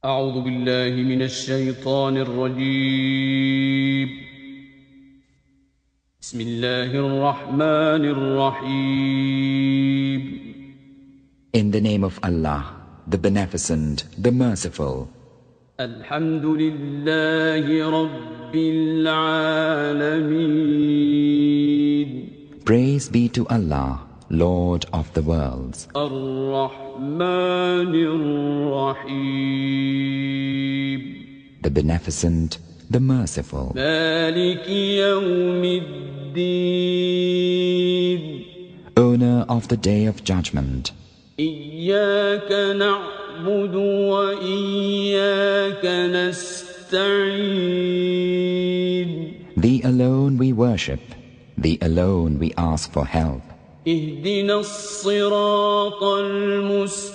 أعوذ بالله من الشيطان الرجيم. بسم الله الرحمن الرحيم. In the name of Allah, the Beneficent, the Merciful. الحمد لله رب العالمين. Praise be to Allah, Lord of the worlds. الرحمن الرحيم. The Beneficent, the Merciful. مالك يوم الدين. Owner of the Day of Judgment. إياك نعبد وإياك نستعين. Thee alone we worship, Thee alone we ask for help. اهدنا الصراط المستقيم.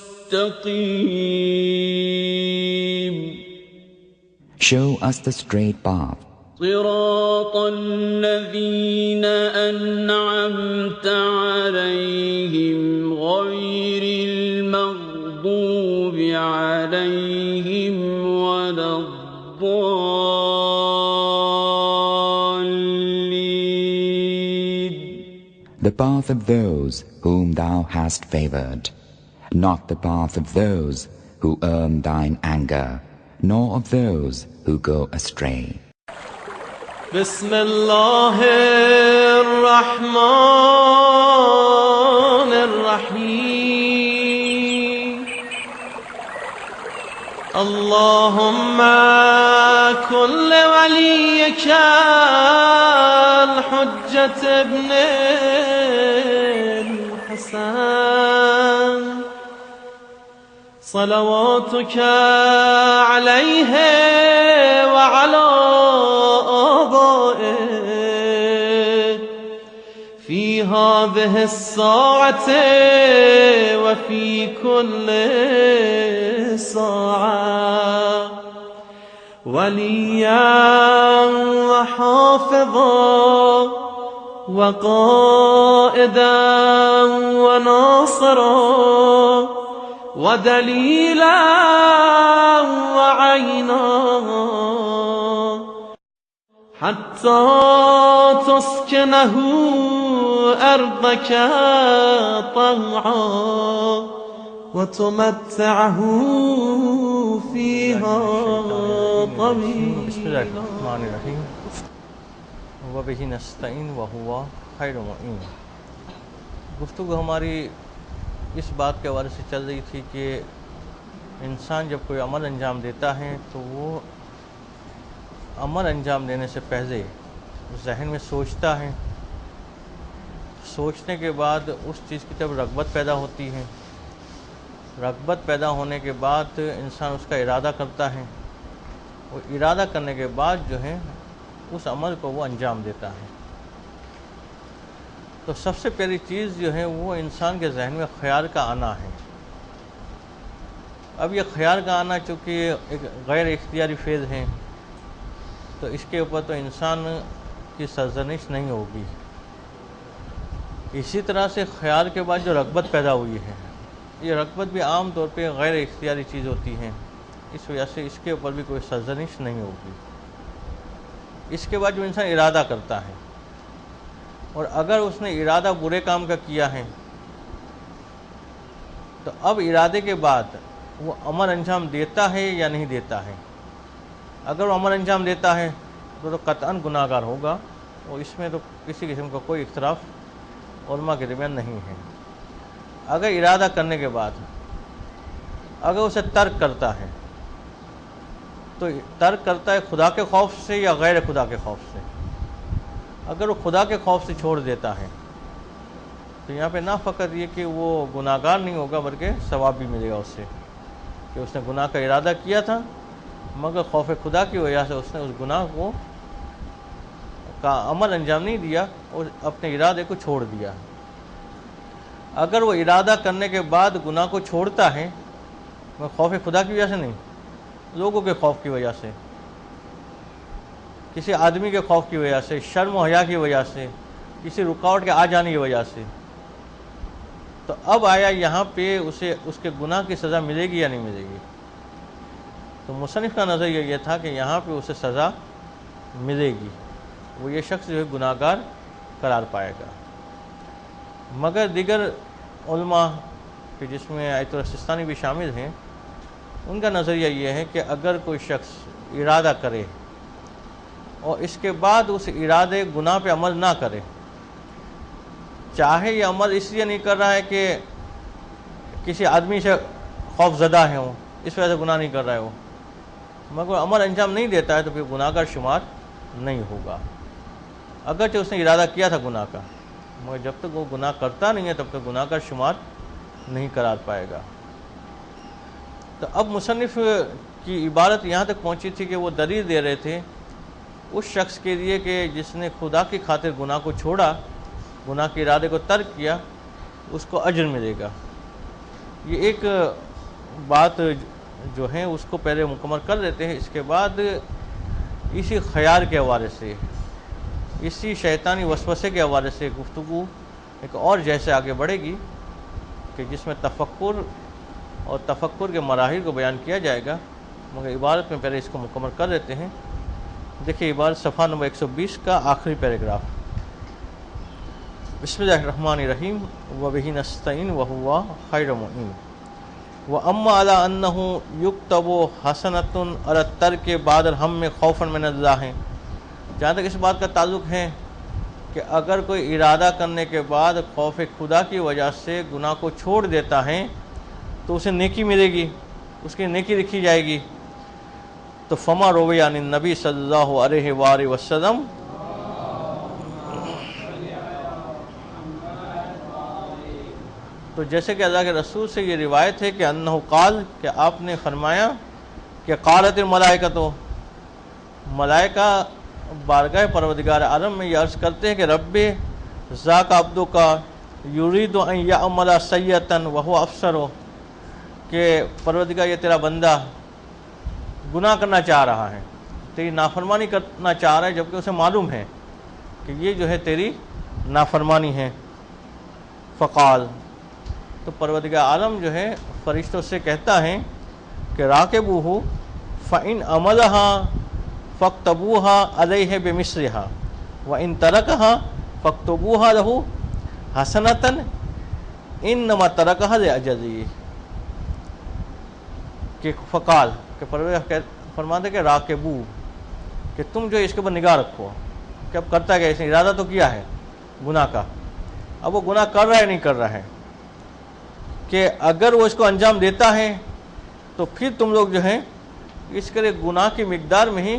Show us the straight path. صراط الذين أنعمت عليهم غير المغضوب عليهم ولا الضالين. The path of those whom Thou hast favored, not the path of those who earn Thine anger, nor of those who go astray. بسم الله الرحمن الرحيم. اللهم كن لوليك الحجة ابن الحسن صلواتك عليه وعلى آبائه في هذه الساعة وفي كل ساعة وليا وحافظا وقائدا وناصرا ودليلا وعينا حتى تسكنه أرضك طوعا وتمتعه فيها طويلا. بسم الله الرحمن الرحیم وبہ نستعین وہو خیر معین. گفتگو ہماری اس بات کے حوالے سے چل رہی تھی کہ انسان جب کوئی عمل انجام دیتا ہے تو وہ عمل انجام دینے سے پہلے ذہن میں سوچتا ہے. سوچنے کے بعد اس چیز کی طرف رغبت پیدا ہوتی ہے. رغبت پیدا ہونے کے بعد انسان اس کا ارادہ کرتا ہے. وہ ارادہ کرنے کے بعد جو ہے اس عمل کو وہ انجام دیتا ہے. تو سب سے پہلی چیز جو ہے وہ انسان کے ذہن میں خیال کا آنا ہے. اب یہ خیال کا آنا چونکہ ایک غیر اختیاری فیض ہے تو اس کے اوپر تو انسان کی سرزنش نہیں ہوگی. اسی طرح سے خیال کے بعد جو رغبت پیدا ہوئی ہے یہ رغبت بھی عام طور پہ غیر اختیاری چیز ہوتی ہے. اس وجہ سے اس کے اوپر بھی کوئی سرزنش نہیں ہوگی. اس کے بعد جو انسان ارادہ کرتا ہے اور اگر اس نے ارادہ برے کام کا کیا ہے تو اب ارادے کے بعد وہ عمل انجام دیتا ہے یا نہیں دیتا ہے. اگر وہ عمل انجام دیتا ہے تو قطعاً گناہ گار ہوگا اور اس میں تو کسی قسم کا کوئی اختلاف علماء کے درمیان نہیں ہے. اگر ارادہ کرنے کے بعد اگر اسے ترک کرتا ہے تو ترک کرتا ہے خدا کے خوف سے یا غیر خدا کے خوف سے. اگر وہ خدا کے خوف سے چھوڑ دیتا ہے تو یہاں پہ نہ فقط یہ کہ وہ گناہ گار نہیں ہوگا بلکہ ثواب بھی ملے گا اس سے کہ اس نے گناہ کا ارادہ کیا تھا مگر خوف خدا کی وجہ سے اس نے اس گناہ کو کا عمل انجام نہیں دیا اور اپنے ارادے کو چھوڑ دیا. اگر وہ ارادہ کرنے کے بعد گناہ کو چھوڑتا ہے مگر خوف خدا کی وجہ سے نہیں, لوگوں کے خوف کی وجہ سے, کسی آدمی کے خوف کی وجہ سے, شرم و حیا کی وجہ سے, کسی رکاوٹ کے آ جانے کی وجہ سے, تو اب آیا یہاں پہ اسے اس کے گناہ کی سزا ملے گی یا نہیں ملے گی؟ تو مصنف کا نظریہ یہ تھا کہ یہاں پہ اسے سزا ملے گی، وہ یہ شخص جو ہے گناہ گار قرار پائے گا۔ مگر دیگر علماء کہ جس میں آیت السیستانی بھی شامل ہیں، ان کا نظریہ یہ ہے کہ اگر کوئی شخص ارادہ کرے اور اس کے بعد اس ارادے گناہ پہ عمل نہ کرے، چاہے یہ عمل اس لیے نہیں کر رہا ہے کہ کسی آدمی سے خوف زدہ ہے، اس وجہ سے گناہ نہیں کر رہا ہے وہ، مگر عمل انجام نہیں دیتا ہے تو پھر گناہ گار شمار نہیں ہوگا، اگرچہ اس نے ارادہ کیا تھا گناہ کا، مگر جب تک وہ گناہ کرتا نہیں ہے تب تک گناہ گار شمار نہیں قرار پائے گا۔ تو اب مصنف کی عبارت یہاں تک پہنچی تھی کہ وہ دلیل دے رہے تھے اس شخص کے لیے کہ جس نے خدا کی خاطر گناہ کو چھوڑا، گناہ کے ارادے کو ترک کیا، اس کو اجر ملے گا۔ یہ ایک بات جو ہے اس کو پہلے مکمل کر دیتے ہیں، اس کے بعد اسی خیال کے حوالے سے، اسی شیطانی وسوسے کے حوالے سے گفتگو ایک اور جیسے آگے بڑھے گی کہ جس میں تفکر اور تفکر کے مراحل کو بیان کیا جائے گا، مگر عبارت میں پہلے اس کو مکمل کر دیتے ہیں۔ دیکھیے عبارت صفحہ نمبر 120 کا آخری پیراگراف۔ بسم اللہ الرحمن الرحیم وبہ نستعین وہو خیر معین واما علی انہ یکتب حسنۃ علی الترک بعد الہم خوفا من اللہ، جہاں تک اس بات کا تعلق ہے کہ اگر کوئی ارادہ کرنے کے بعد خوف خدا کی وجہ سے گناہ کو چھوڑ دیتا ہے تو اسے نیکی ملے گی، اس کی نیکی لکھی جائے گی۔ تو فما روی عن النبی صلی اللہ علیہ وآلہ وسلم، تو جیسے کہ اللہ کے رسول سے یہ روایت ہے کہ انہ قال، کہ آپ نے فرمایا کہ قالت الملائکۃ، ملائکہ بارگاہ پروردگار عالم میں یہ عرض کرتے ہیں کہ رب ذاک عبدک یرید ان یعمل سیئۃ وہو افسر، کہ پروردگار یہ تیرا بندہ گناہ کرنا چاہ رہا ہے، تیری نافرمانی کرنا چاہ رہا ہے، جبکہ اسے معلوم ہے کہ یہ جو ہے تیری نافرمانی ہے۔ فقال، تو پروردگار عالم جو ہے فرشتوں سے کہتا ہے کہ راکبوہ فإن عملها فاکتبوها علیہ بمثلها وإن ترکها فاکتبوها له حسنة انما ترکها لأجله، کہ فقال، کہ پروردگار فرماتے کہ راکبو، کہ تم جو اس کے اوپر نگاہ رکھو کہ اب کرتا ہے، اس نے ارادہ تو کیا ہے گناہ کا، اب وہ گناہ کر رہا ہے نہیں کر رہا ہے، کہ اگر وہ اس کو انجام دیتا ہے تو پھر تم لوگ جو ہیں اس کے لیے گناہ کی مقدار میں ہی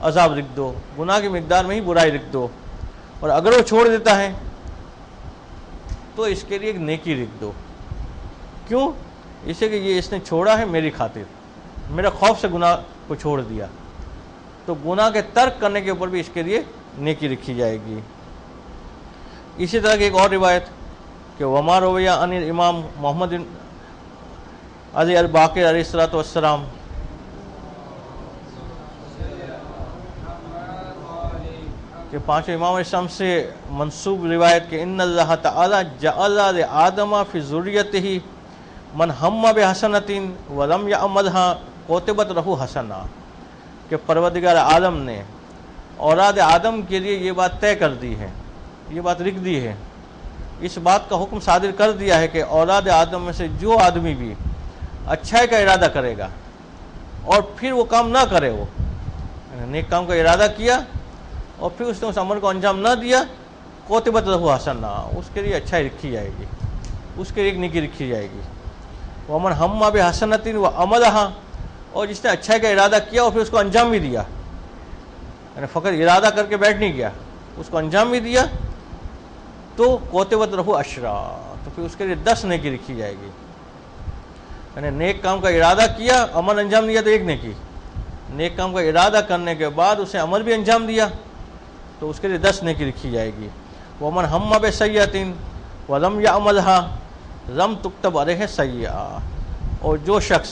عذاب لکھ دو، گناہ کی مقدار میں ہی برائی لکھ دو، اور اگر وہ چھوڑ دیتا ہے تو اس کے لیے ایک نیکی لکھ دو۔ کیوں؟ اس سے کہ یہ اس نے چھوڑا ہے میری خاطر، میرے خوف سے گناہ کو چھوڑ دیا، تو گناہ کے ترک کرنے کے اوپر بھی اس کے لیے نیکی لکھی جائے گی۔ اسی طرح کی ایک اور روایت کہ وما رویہ عن الامام محمد علی الباقر علیہ الصلوۃ والسلام، کہ پانچوں امام اسلام سے منسوب روایت کہ ان اللہ تعالی جعل لآدم فی ذریتہ من ہم بحسنۃ ولم یعملها کتبت لہ حسنہ، کہ پروردگار عالم نے اولاد آدم کے لیے یہ بات طے کر دی ہے، یہ بات لکھ دی ہے، اس بات کا حکم صادر کر دیا ہے کہ اولاد آدم میں سے جو آدمی بھی اچھائی کا ارادہ کرے گا اور پھر وہ کام نہ کرے، وہ نیک کام کا ارادہ کیا اور پھر اس نے اس عمل کو انجام نہ دیا، کتبت لہ حسنہ، اس کے لیے اچھائی لکھی جائے گی، اس کے لیے ایک نیکی لکھی جائے گی۔ ومن ہم بحسنۃ وعملها، اور جس نے اچھائی کا ارادہ کیا اور پھر اس کو انجام بھی دیا، یعنی فقط ارادہ کر کے بیٹھ نہیں گیا، اس کو انجام بھی دیا، تو کتبت لہ عشرہ، تو پھر اس کے لیے 10 نیکی لکھی جائے گی۔ یعنی نیک کام کا ارادہ کیا، عمل انجام دیا تو ایک نیکی، نیک کام کا ارادہ کرنے کے بعد اسے عمل بھی انجام دیا تو اس کے لیے 10 نیکی لکھی جائے گی۔ ومن ہم بسیئۃ ولم یعملها لم تکتب علیہ سیئہ، اور جو شخص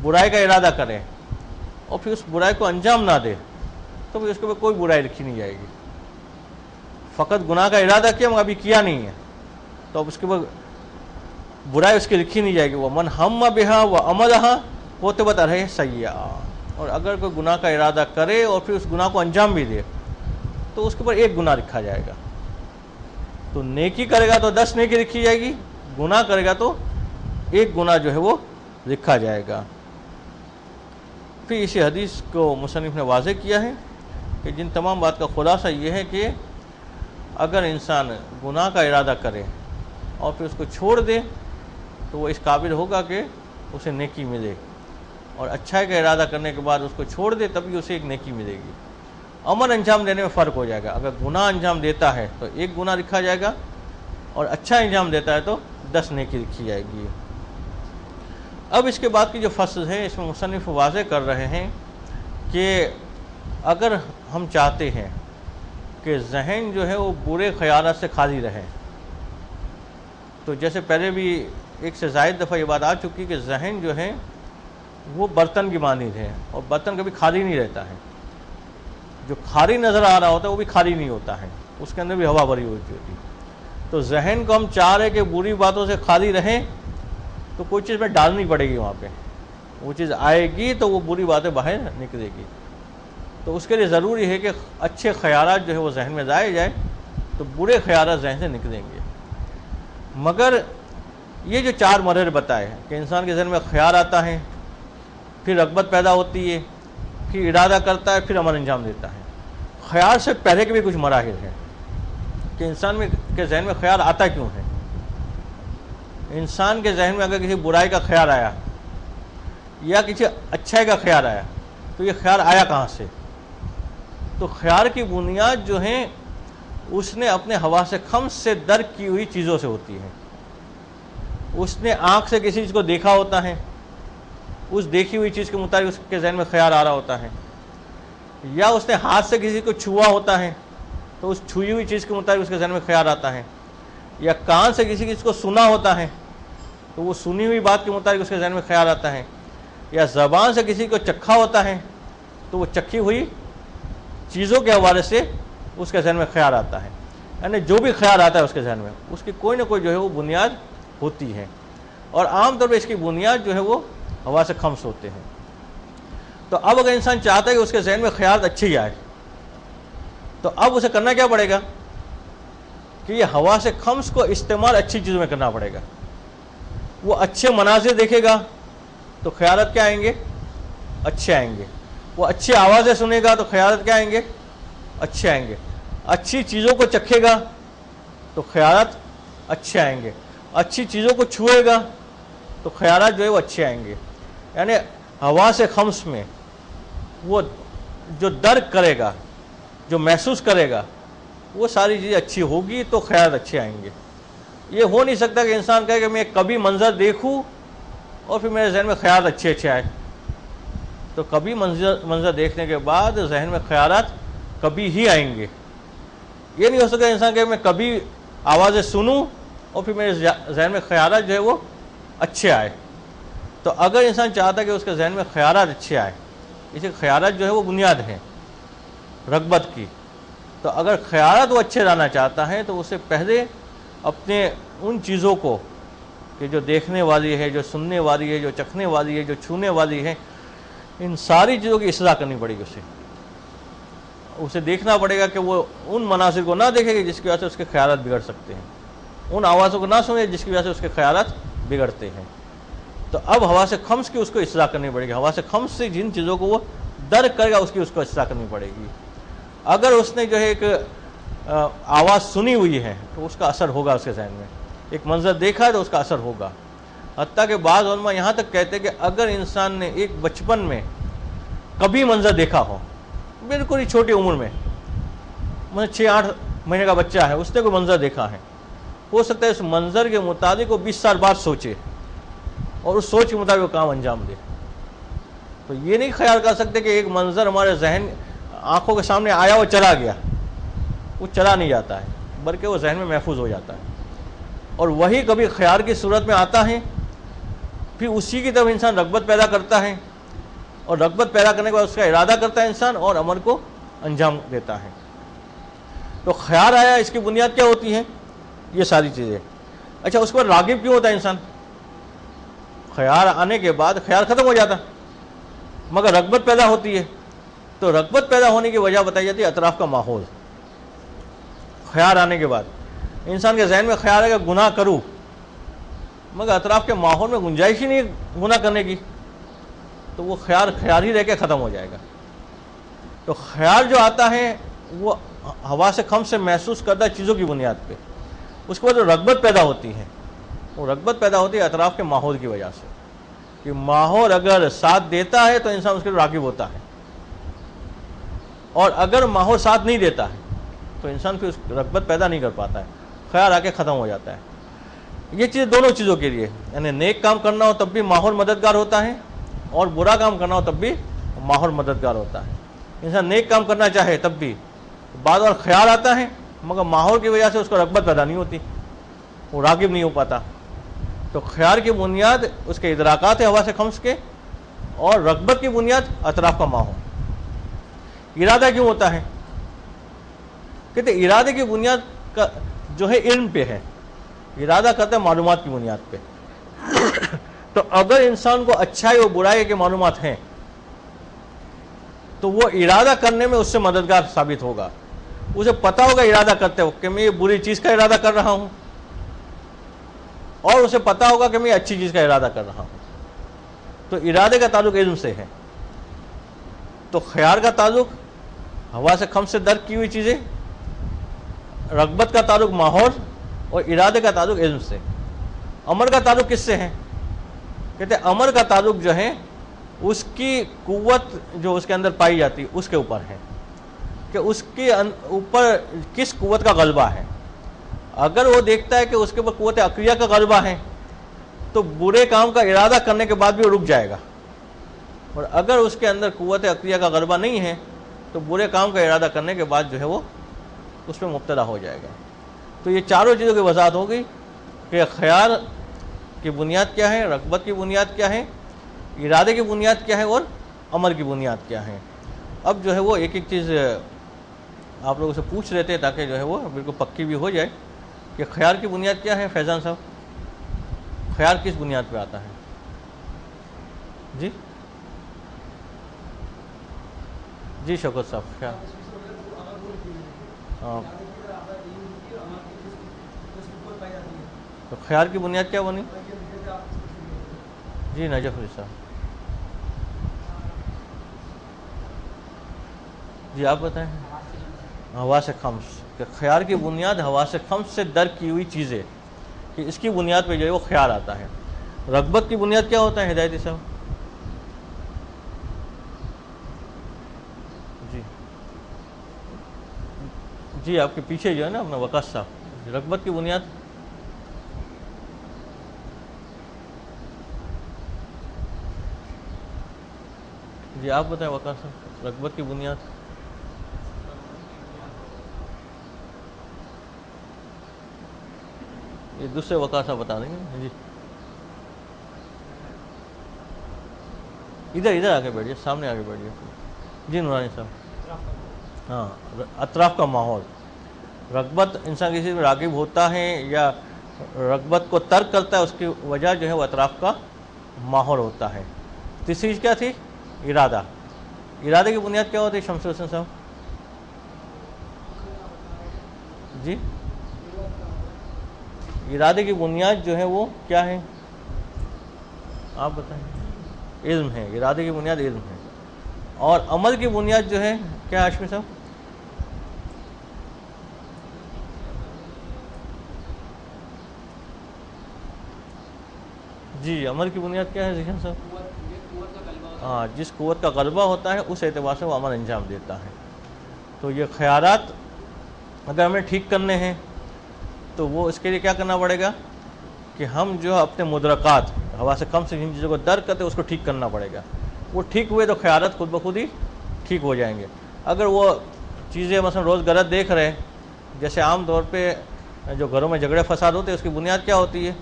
برائی کا ارادہ کرے اور پھر اس برائی کو انجام نہ دے تو پھر اس کے اوپر کوئی برائی لکھی نہیں جائے گی، فقط گناہ کا ارادہ کیا مگر ابھی کیا نہیں ہے تو اب اس کے اوپر برائی اس کی لکھی نہیں جائے گی۔ ومن ہم بہا وعملها کوتبت علیہ سیئہ، اور اگر کوئی گناہ کا ارادہ کرے اور پھر اس گناہ کو انجام بھی دے تو اس کے اوپر ایک گناہ لکھا جائے گا. تو نیکی کرے گا تو 10 نیکی لکھی جائے گی، گناہ کرے گا تو ایک گناہ جو ہے وہ لکھا جائے گا. پھر اسی حدیث کو مصنف نے واضح کیا ہے کہ جن تمام بات کا خلاصہ یہ ہے کہ اگر انسان گناہ کا ارادہ کرے اور پھر اس کو چھوڑ دے تو وہ اس قابل ہوگا کہ اسے نیکی ملے، اور اچھائی کا ارادہ کرنے کے بعد اس کو چھوڑ دے تبھی اسے ایک نیکی ملے گی. عمل انجام دینے میں فرق ہو جائے گا. اگر گناہ انجام دیتا ہے تو ایک گناہ لکھا جائے گا، اور اچھا انجام دیتا ہے تو 10 نیکی لکھی جائے گی. اب اس کے بعد کی جو فصل ہے اس میں مصنف واضح کر رہے ہیں کہ اگر ہم چاہتے ہیں کہ ذہن جو ہے وہ برے خیالات سے خالی رہے، تو جیسے پہلے بھی ایک سے زائد دفعہ یہ بات آ چکی کہ ذہن جو ہے وہ برتن کی مانند ہے، اور برتن کبھی خالی نہیں رہتا ہے. جو خالی نظر آ رہا ہوتا ہے وہ بھی خالی نہیں ہوتا ہے، اس کے اندر بھی ہوا بھری ہوتی ہوتی. تو ذہن کو ہم چاہ رہے کہ بری باتوں سے خالی رہیں تو کوئی چیز میں ڈالنی پڑے گی، وہاں پہ وہ چیز آئے گی تو وہ بری باتیں باہر نکلے گی. تو اس کے لیے ضروری ہے کہ اچھے خیالات جو ہے وہ ذہن میں لائے جائے تو برے خیالات ذہن سے نکلیں گے. مگر یہ جو 4 مرحلے بتائے ہیں کہ انسان کے ذہن میں خیال آتا ہے، پھر رغبت پیدا ہوتی ہے، پھر ارادہ کرتا ہے، پھر عمل انجام دیتا ہے. خیال سے پہلے کے بھی کچھ مراحل ہیں کہ انسان کے ذہن میں خیال آتا کیوں ہے. انسان کے ذہن میں اگر کسی برائی کا خیال آیا یا کسی اچھائی کا خیال آیا تو یہ خیال آیا کہاں سے؟ تو خیال کی بنیاد جو ہے اس نے اپنے حواس خمس سے درک کی ہوئی چیزوں سے ہوتی ہے. اس نے آنکھ سے کسی چیز کو دیکھا ہوتا ہے، اس دیکھی ہوئی چیز کے مطابق اس کے ذہن میں خیال آ رہا ہوتا ہے، یا اس نے ہاتھ سے کسی کو چھوا ہوتا ہے تو اس چھوئی ہوئی چیز کے مطابق اس کے ذہن میں خیال آتا ہے، یا کان سے کسی چیز کو سنا ہوتا ہے تو وہ سنی ہوئی بات کے مطابق اس کے ذہن میں خیال آتا ہے، یا زبان سے کسی کو چکھا ہوتا ہے تو وہ چکھی ہوئی چیزوں کے حوالے سے اس کے ذہن میں خیال آتا ہے. یعنی جو بھی خیال آتا ہے اس کے ذہن میں اس کی کوئی نہ کوئی جو ہے وہ بنیاد ہوتی ہے، اور عام طور پہ اس کی بنیاد جو ہے وہ حواس خمس ہوتے ہیں. تو اب اگر انسان چاہتا ہے کہ اس کے ذہن میں خیال اچھے ہی آئے تو اب اسے کرنا کیا پڑے گا کہ یہ حواس خمس کو استعمال اچھی چیزوں میں کرنا پڑے گا. وہ اچھے مناظر دیکھے گا تو خیالات کیا آئیں گے؟ اچھے آئیں گے. وہ اچھی آوازیں سنے گا تو خیالات کیا آئیں گے؟ اچھے آئیں گے. اچھی چیزوں کو چکھے گا تو خیالات اچھے آئیں گے. اچھی چیزوں کو چھوئے گا تو خیالات جو ہے وہ اچھے آئیں گے. یعنی حواس خمس میں وہ جو درک کرے گا، جو محسوس کرے گا، وہ ساری چیزیں اچھی ہوگی تو خیالات اچھے آئیں گے. یہ ہو نہیں سکتا کہ انسان کہے کہ میں کبھی منظر دیکھوں اور پھر میرے ذہن میں خیال اچھے آئے. تو کبھی منظر دیکھنے کے بعد ذہن میں خیالات کبھی ہی آئیں گے. یہ نہیں ہو سکتا انسان کہ میں کبھی آوازیں سنوں اور پھر میرے ذہن میں خیالات جو ہے وہ اچھے آئے. تو اگر انسان چاہتا ہے کہ اس کے ذہن میں خیالات اچھے آئے، اسی خیالات جو ہے وہ بنیاد ہیں رغبت کی، تو اگر خیالات وہ اچھے لانا چاہتا ہے تو اس سے پہلے اپنے ان چیزوں کو کہ جو دیکھنے والی ہے، جو سننے والی ہے، جو چکھنے والی ہے، جو چھونے والی ہے، ان ساری چیزوں کی اصلاح کرنی پڑے گی. اسے دیکھنا پڑے گا کہ وہ ان مناظر کو نہ دیکھے گی جس کی وجہ سے اس کے خیالات بگڑ سکتے ہیں، ان آوازوں کو نہ سنے جس کی وجہ سے اس کے خیالات بگڑتے ہیں. تو اب حواس خمس کی اس کو اصلاح کرنی پڑے گی. حواس خمس سے جن چیزوں کو وہ درک کرے گا اس کی اس کو اصلاح کرنی پڑے گی. اگر اس نے جو ہے ایک آواز سنی ہوئی ہے تو اس کا اثر ہوگا اس کے ذہن میں. ایک منظر دیکھا ہے تو اس کا اثر ہوگا. حتیٰ کہ بعض علماء یہاں تک کہتے ہیں کہ اگر انسان نے ایک بچپن میں کبھی منظر دیکھا ہو، بالکل ہی چھوٹی عمر میں، مطلب 6-8 مہینے کا بچہ ہے، اس نے کوئی منظر دیکھا ہے، ہو سکتا ہے اس منظر کے مطابق وہ 20 سال بعد سوچے اور اس سوچ کے مطابق وہ کام انجام دے. تو یہ نہیں خیال کر سکتے کہ ایک منظر ہمارے ذہن آنکھوں کے سامنے آیا وہ چلا گیا. وہ چلا نہیں جاتا ہے بلکہ وہ ذہن میں محفوظ ہو جاتا ہے، اور وہی کبھی خیال کی صورت میں آتا ہے، پھر اسی کی طرف انسان رغبت پیدا کرتا ہے، اور رغبت پیدا کرنے کے بعد اس کا ارادہ کرتا ہے انسان اور عمل کو انجام دیتا ہے. تو خیال آیا، اس کی بنیاد کیا ہوتی ہے؟ یہ ساری چیزیں. اچھا، اس کے بعد راغب کیوں ہوتا ہے انسان؟ خیال آنے کے بعد خیال ختم ہو جاتا مگر رغبت پیدا ہوتی ہے. تو رغبت پیدا ہونے کی وجہ بتائی جاتی ہے اطراف کا ماحول. خیال آنے کے بعد انسان کے ذہن میں خیال ہے کہ گناہ کروں مگر اطراف کے ماحول میں گنجائش ہی نہیں گناہ کرنے کی, تو وہ خیال ہی رہ کے ختم ہو جائے گا. تو خیال جو آتا ہے وہ حواس خمس سے محسوس کردہ چیزوں کی بنیاد پہ, اس کے بعد رغبت پیدا ہوتی ہے. وہ رغبت پیدا ہوتی ہے اطراف کے ماحول کی وجہ سے, کہ ماحول اگر ساتھ دیتا ہے تو انسان اس کے راغب ہوتا ہے, اور اگر ماحول ساتھ نہیں دیتا ہے تو انسان پھر اس رغبت پیدا نہیں کر پاتا ہے, خیال آ کے ختم ہو جاتا ہے. یہ چیز دونوں چیزوں کے لیے, یعنی نیک کام کرنا ہو تب بھی ماحول مددگار ہوتا ہے, اور برا کام کرنا ہو تب بھی ماحول مددگار ہوتا ہے. انسان نیک کام کرنا چاہے تب بھی بعد اور خیال آتا ہے مگر ماحول کی وجہ سے اس کو رغبت پیدا نہیں ہوتی, وہ راغب نہیں ہو پاتا. تو خیال کی بنیاد اس کے ادراکات ہے حواس خمس کے, اور رغبت کی بنیاد اطراف کا ماحول. ارادہ کیوں ہوتا ہے؟ کہتے ارادے کی بنیاد کا جو ہے علم پہ ہے. ارادہ کرتا ہے معلومات کی بنیاد پہ. تو اگر انسان کو اچھائی اور برائی کے معلومات ہیں تو وہ ارادہ کرنے میں اس سے مددگار ثابت ہوگا. اسے پتہ ہوگا ارادہ کرتے ہو کہ میں یہ بری چیز کا ارادہ کر رہا ہوں, اور اسے پتہ ہوگا کہ میں اچھی چیز کا ارادہ کر رہا ہوں. تو ارادے کا تعلق علم سے ہے. تو خیال کا تعلق حواس خمس سے درک کی ہوئی چیزیں, رغبت کا تعلق ماحول, اور ارادے کا تعلق علم سے. امر کا تعلق کس سے ہے؟ کہتے ہیں امر کا تعلق جو ہے اس کی قوت جو اس کے اندر پائی جاتی ہے اس کے اوپر ہے, کہ اس کے اوپر کس قوت کا غلبہ ہے. اگر وہ دیکھتا ہے کہ اس کے اوپر قوت عقلیہ کا غلبہ ہے تو برے کام کا ارادہ کرنے کے بعد بھی وہ رک جائے گا, اور اگر اس کے اندر قوت عقلیہ کا غلبہ نہیں ہے تو برے کام کا ارادہ کرنے کے بعد جو ہے وہ اس میں مبتلا ہو جائے گا. تو یہ چاروں چیزوں کی وضاحت ہو گئی کہ خیال کی بنیاد کیا ہے, رغبت کی بنیاد کیا ہے, ارادے کی بنیاد کیا ہے, اور عمل کی بنیاد کیا ہے. اب جو ہے وہ ایک ایک چیز آپ لوگوں سے پوچھ رہے تھے تاکہ جو ہے وہ بالکل پکی بھی ہو جائے کہ خیال کی بنیاد کیا ہے. فیضان صاحب, خیال کس بنیاد پہ آتا ہے؟ جی جی شوکت صاحب, خیال ہاں, تو خیال کی بنیاد کیا بنی؟ جی نجف علی صاحب, جی آپ بتائیں. حواس خمس, کہ خیال کی بنیاد حواس خمس سے درک کی ہوئی چیزیں, کہ اس کی بنیاد پہ جو ہے وہ خیال آتا ہے. رغبت کی بنیاد کیا ہوتا ہے ہدایتی صاحب؟ جی جی آپ کے پیچھے جو ہے نا اپنا وقاص صاحب, رغبت کی بنیاد جی آپ بتائیں وقاص صاحب, رغبت کی بنیاد. یہ دوسرے وقاص صاحب بتا دیں گے. جی ادھر آگے بیٹھیے, سامنے آگے بیٹھیے. جی نورانی صاحب. ہاں, اطراف کا ماحول. رغبت انسان کسی میں راغب ہوتا ہے یا رغبت کو ترک کرتا ہے, اس کی وجہ جو ہے وہ اطراف کا ماحول ہوتا ہے. تیسری چیز کیا تھی؟ ارادہ. ارادے کی بنیاد کیا ہوتی ہے شمس حسین صاحب؟ جی ارادے کی بنیاد جو ہے وہ کیا ہے آپ بتائیں؟ علم ہے. ارادے کی بنیاد علم ہے. اور عمل کی بنیاد جو ہے کیا ہے ہاشمی صاحب؟ جی عمل کی بنیاد کیا ہے ذہن صاحب؟ ہاں, جس قوت کا غلبہ ہوتا ہے اس اعتبار سے وہ عمل انجام دیتا ہے. تو یہ خیالات اگر ہمیں ٹھیک کرنے ہیں تو وہ اس کے لیے کیا کرنا پڑے گا کہ ہم جو اپنے مدرکات حواس خمس سے جن چیزوں کو درک کرتے ہیں اس کو ٹھیک کرنا پڑے گا. وہ ٹھیک ہوئے تو خیالات خود بخود ہی ٹھیک ہو جائیں گے. اگر وہ چیزیں مثلا روز غلط دیکھ رہے ہیں, جیسے عام طور پہ جو گھروں میں جھگڑے فساد ہوتے ہیں اس کی بنیاد کیا ہوتی ہے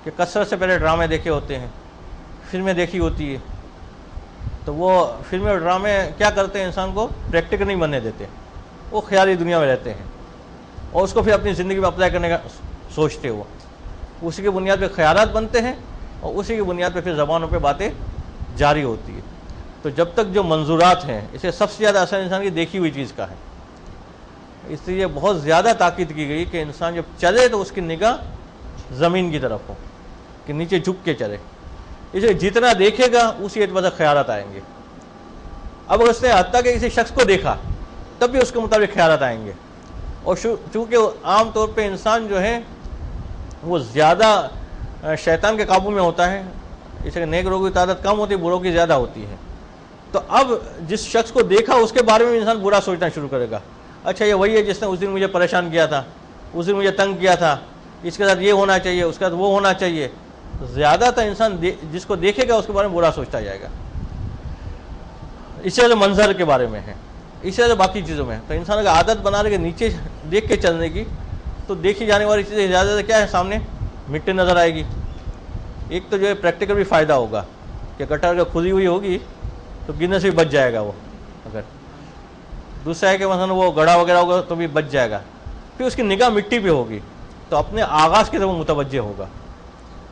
کہ کثرت سے پہلے ڈرامے دیکھے ہوتے ہیں, فلمیں دیکھی ہوتی ہے, تو وہ فلمیں اور ڈرامے کیا کرتے ہیں انسان کو پریکٹیکل نہیں بننے دیتے, وہ خیالی دنیا میں رہتے ہیں اور اس کو پھر اپنی زندگی میں اپلائی کرنے کا سوچتے ہو. اسی کی بنیاد پہ خیالات بنتے ہیں, اور اسی کی بنیاد پہ پھر زبانوں پہ باتیں جاری ہوتی ہے. تو جب تک جو منظورات ہیں اسے سب سے زیادہ اثر انسان کی دیکھی ہوئی چیز کا ہے. اس لیے بہت زیادہ تاکید کی گئی کہ انسان جب چلے تو اس کی نگاہ زمین کی طرف ہو, کہ نیچے جھک کے چلے. اس لیے جتنا دیکھے گا اسی اعتبار سے خیالات آئیں گے. اب اس نے حتیٰ کہ کسی شخص کو دیکھا تب بھی اس کے مطابق خیالات آئیں گے. اور چونکہ عام طور پہ انسان جو ہے وہ زیادہ شیطان کے قابو میں ہوتا ہے, اس لیے نیک لوگوں کی تعداد کم ہوتی ہے, بروں کی زیادہ ہوتی ہے. تو اب جس شخص کو دیکھا اس کے بارے میں انسان برا سوچنا شروع کرے گا. اچھا یہ وہی ہے جس نے اس دن مجھے پریشان کیا تھا, اس دن مجھے تنگ کیا تھا, اس کے ساتھ یہ ہونا چاہیے, اس کے ساتھ وہ ہونا چاہیے. زیادہ تر انسان جس کو دیکھے گا اس کے بارے میں برا سوچتا جائے گا. اسی طرح منظر کے بارے میں ہے, اسی طرح باقی چیزوں میں. تو انسان اگر عادت بنا لے کہ نیچے دیکھ کے چلنے کی, تو دیکھی جانے والی چیزیں زیادہ کیا ہے, سامنے مٹی نظر آئے گی. ایک تو جو ہے پریکٹیکل بھی فائدہ ہوگا کہ گٹر اگر کھلی ہوئی ہوگی تو گرنے سے بھی بچ جائے گا وہ. اگر دوسرا ہے کہ مثلا وہ گڑھا وغیرہ ہوگا تو بھی بچ جائے گا. پھر اس کی نگاہ مٹی پہ ہوگی تو اپنے آغاز کی طرف متوجہ ہوگا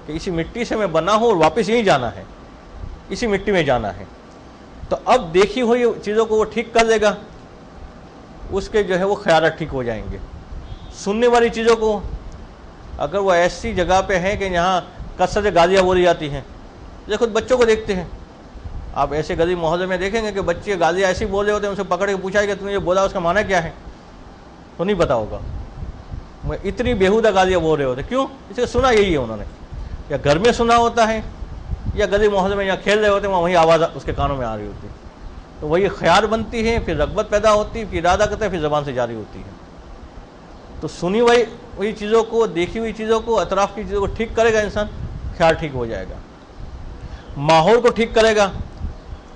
کہ اسی مٹی سے میں بنا ہوں اور واپس یہیں جانا ہے, اسی مٹی میں جانا ہے. تو اب دیکھی ہوئی چیزوں کو وہ ٹھیک کر دے گا, اس کے جو ہے وہ خیالات ٹھیک ہو جائیں گے. سننے والی چیزوں کو اگر وہ ایسی جگہ پہ ہے کہ یہاں کثرت سے گالیاں بولی جاتی ہیں, جیسے خود بچوں کو دیکھتے ہیں آپ, ایسے گلی محلے میں دیکھیں گے کہ بچے گالیاں ایسی بول رہے ہوتے ہیں, ان سے پکڑ کے پوچھا کہ تم نے یہ بولا اس کا معنی کیا ہے, تو نہیں پتا ہوگا. اتنی بیہودہ گالیاں بول رہے ہوتے, کیوں؟ اس سے سنا یہی ہے انہوں نے, یا گھر میں سنا ہوتا ہے یا گلی محلے میں یا کھیل رہے ہوتے ہیں وہیں آواز اس کے کانوں میں آ رہی ہوتی ہے. تو وہی خیال بنتی ہے, پھر رغبت پیدا ہوتی ہے, پھر ارادہ کرتے ہیں, پھر زبان سے جاری ہوتی ہے. تو سنی وہی چیزوں کو, دیکھی ہوئی چیزوں کو, اطراف کی چیزوں کو ٹھیک کرے گا انسان, خیال ٹھیک ہو جائے گا. ماحول کو ٹھیک کرے گا,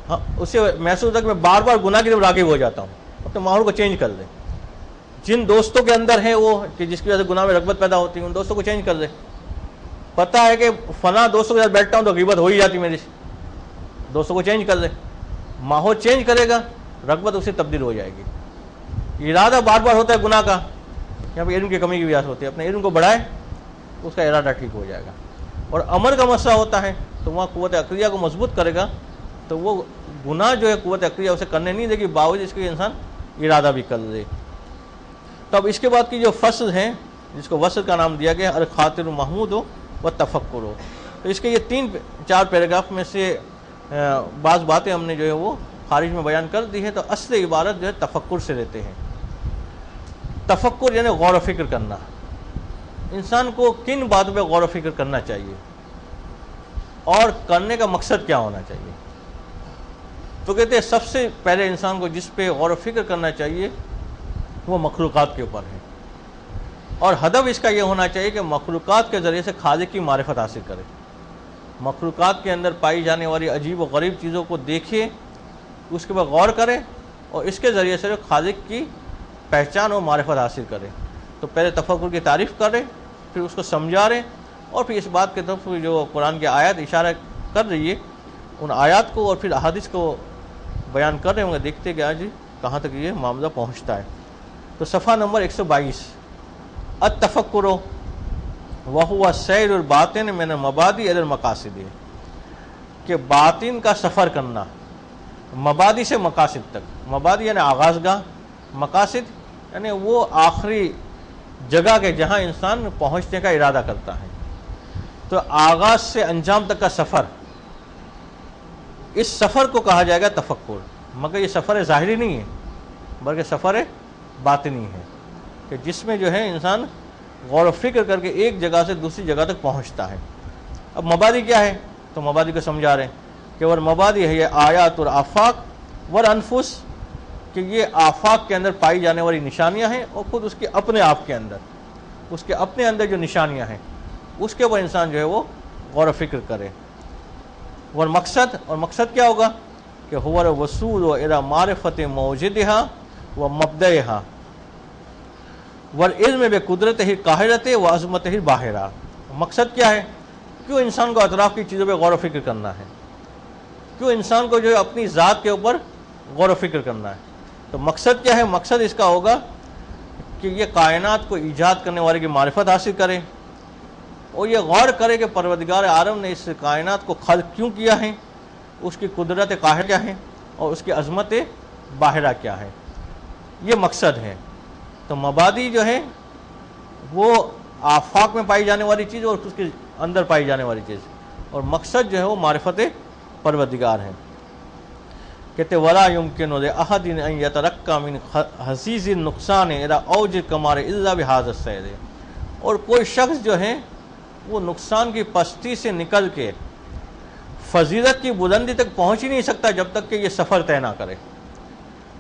ہاں اسے محسوس ہوتا ہے کہ میں بار بار گناہ کی طرف راغب ہو جاتا ہوں, اپنے ماحول کو چینج کر دے. جن دوستوں کے اندر ہیں وہ کہ جس کی وجہ سے گناہ میں رغبت پیدا ہوتی ہے, ان دوستوں کو چینج کر دے. پتہ ہے کہ فلاں دوستوں کے ساتھ بیٹھتا ہوں تو غیبت ہو ہی جاتی میری, دوستوں کو چینج کر دے. ماحول چینج کرے گا, رغبت اسے تبدیل ہو جائے گی. ارادہ بار بار ہوتا ہے گناہ کا, یہاں پہ علم کی کمی کی وجہ سے ہوتی ہے, اپنے علم کو بڑھائے اس کا ارادہ ٹھیک ہو جائے گا. اور عمل کا مسئلہ ہوتا ہے تو وہاں قوت عقلیہ کو مضبوط کرے گا, تو وہ گناہ جو ہے قوت عقلیہ اسے کرنے نہیں دے گی, باوجود اس کے انسان ارادہ بھی کر دے. تو اب اس کے بعد کی جو فصل ہیں جس کو وصل کا نام دیا گیا, الخاطر محمود ہو و تفکر ہو. تو اس کے یہ 3-4 پیراگراف میں سے بعض باتیں ہم نے جو ہے وہ خارج میں بیان کر دی ہے. تو اصل عبارت جو ہے تفکر سے لیتے ہیں. تفکر یعنی غور و فکر کرنا. انسان کو کن باتوں پہ غور و فکر کرنا چاہیے اور کرنے کا مقصد کیا ہونا چاہیے. تو کہتے ہیں سب سے پہلے انسان کو جس پہ غور و فکر کرنا چاہیے وہ مخلوقات کے اوپر ہے, اور ہدف اس کا یہ ہونا چاہیے کہ مخلوقات کے ذریعے سے خالق کی معرفت حاصل کرے. مخلوقات کے اندر پائی جانے والی عجیب و غریب چیزوں کو دیکھے, اس کے اوپر غور کرے, اور اس کے ذریعے سے خالق کی پہچان اور معرفت حاصل کرے. تو پہلے تفکر کی تعریف کرے, پھر اس کو سمجھا رہے, اور پھر اس بات کی طرف جو قرآن کی آیات اشارہ کر رہی ہے ان آیات کو اور پھر احادیث کو بیان کر رہے ہوں گے. دیکھتے کہ آج کہاں تک یہ معاملہ پہنچتا ہے. تو صفحہ نمبر 122, التفکر وہو سیر الباطن من المبادی الی المقاصد, کہ باطن کا سفر کرنا مبادی سے مقاصد تک. مبادی یعنی آغاز گاہ, مقاصد یعنی وہ آخری جگہ کے جہاں انسان پہنچنے کا ارادہ کرتا ہے. تو آغاز سے انجام تک کا سفر, اس سفر کو کہا جائے گا تفکر. مگر یہ سفر ظاہری نہیں ہے بلکہ سفر باطنی ہے, کہ جس میں جو ہے انسان غور و فکر کر کے ایک جگہ سے دوسری جگہ تک پہنچتا ہے. اب مبادی کیا ہے, تو مبادی کو سمجھا رہے ہیں کہ وہ مبادی ہے یہ آیات الآفاق والانفس, کہ یہ آفاق کے اندر پائی جانے والی نشانیاں ہیں, اور خود اس کے اپنے آپ کے اندر, اس کے اپنے اندر جو نشانیاں ہیں اس کے اوپر انسان جو ہے وہ غور و فکر کرے. اور مقصد کیا ہوگا کہ هو الوصول الى معرفت موجدها و مبدئها والعلم بقدرته القاہرۃ و عظمتہ الباہرہ. مقصد کیا ہے, کیوں انسان کو اطراف کی چیزوں پہ غور و فکر کرنا ہے, کیوں انسان کو جو ہے اپنی ذات کے اوپر غور و فکر کرنا ہے. تو مقصد کیا ہے, مقصد اس کا ہوگا کہ یہ کائنات کو ایجاد کرنے والے کی معرفت حاصل کرے, اور یہ غور کرے کہ پروردگار عالم نے اس کائنات کو خلق کیوں کیا ہے، اس کی قدرت قاہر کیا ہے اور اس کی عظمت باہرہ کیا ہے، یہ مقصد ہے۔ تو مبادی جو ہے وہ آفاق میں پائی جانے والی چیز اور اس کے اندر پائی جانے والی چیز، اور مقصد جو ہے وہ معرفت پروردگار ہے۔ کہتے ولا یمکن لاحد ان یترقى من حسیس النقصان الى اوج الکمال الا بهذا السیر، اور کوئی شخص جو ہے وہ نقصان کی پستی سے نکل کے فضیلت کی بلندی تک پہنچ ہی نہیں سکتا جب تک کہ یہ سفر طے نہ کرے۔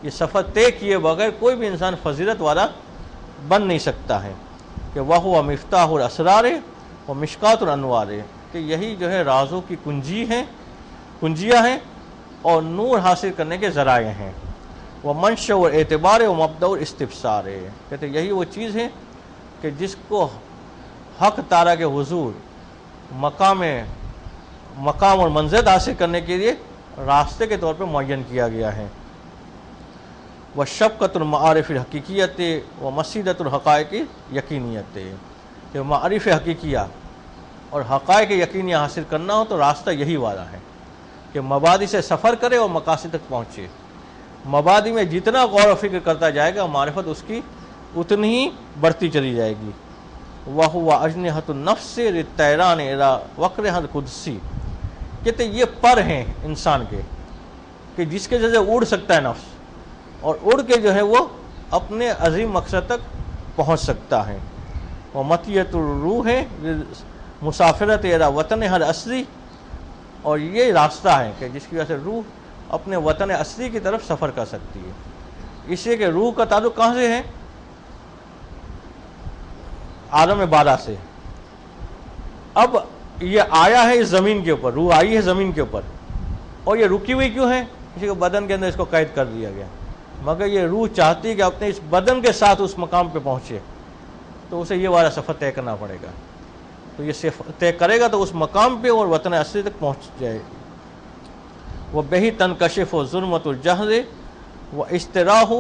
یہ سفر طے کیے بغیر کوئی بھی انسان فضیلت والا بن نہیں سکتا ہے۔ کہ وہ مفتاح الاسرار و مشکات الانوار، کہ یہی جو ہے رازوں کی کنجیاں ہیں اور نور حاصل کرنے کے ذرائع ہیں۔ وہ منشأ و اعتبار و مبدأ الاستبصار، کہتے یہی وہ چیز ہے کہ جس کو حق تعالیٰ کے حضور مقام اور منزلت حاصل کرنے کے لیے راستے کے طور پہ معین کیا گیا ہے۔ وہ شفقت المعارف الحقیقیت و مسیدت الحقائق یقینیت، کہ معارف حقیقیہ اور حقائق یقینیہ حاصل کرنا ہو تو راستہ یہی والا ہے کہ مبادی سے سفر کرے اور مقاصد تک پہنچے۔ مبادی میں جتنا غور و فکر کرتا جائے گا معرفت اس کی اتنی ہی بڑھتی چلی جائے گی۔ وَهُوَ أَجْنِحَةُ النَّفْسِ لِلطَّيْرَانِ إِلَىٰ وَقْرِهَا الْقُدْسِ، کہتے یہ پر ہیں انسان کے کہ جس کے ذریعے اڑ سکتا ہے نفس، اور اڑ کے جو ہے وہ اپنے عظیم مقصد تک پہنچ سکتا ہے۔ وَمَطِيَّةُ الرُّوحِ مسافرت إِلَىٰ وطنها الْأَصْلِ، اور یہ راستہ ہے کہ جس کی وجہ سے روح اپنے وطن اصلی کی طرف سفر کر سکتی ہے۔ اس لیے کہ روح کا تعلق کہاں سے ہے؟ عالم بالا سے۔ اب یہ آیا ہے اس زمین کے اوپر، روح آئی ہے زمین کے اوپر، اور یہ رکی ہوئی کیوں ہے؟ کسی کو بدن کے اندر اس کو قید کر دیا گیا، مگر یہ روح چاہتی ہے کہ اپنے اس بدن کے ساتھ اس مقام پہ پہنچے، تو اسے یہ والا سفر طے کرنا پڑے گا۔ تو یہ سفر طے کرے گا تو اس مقام پہ اور وطن اصلی تک پہنچ جائے گی۔ وہ بہی تنکشف و ظلمت الجہل و اشتراح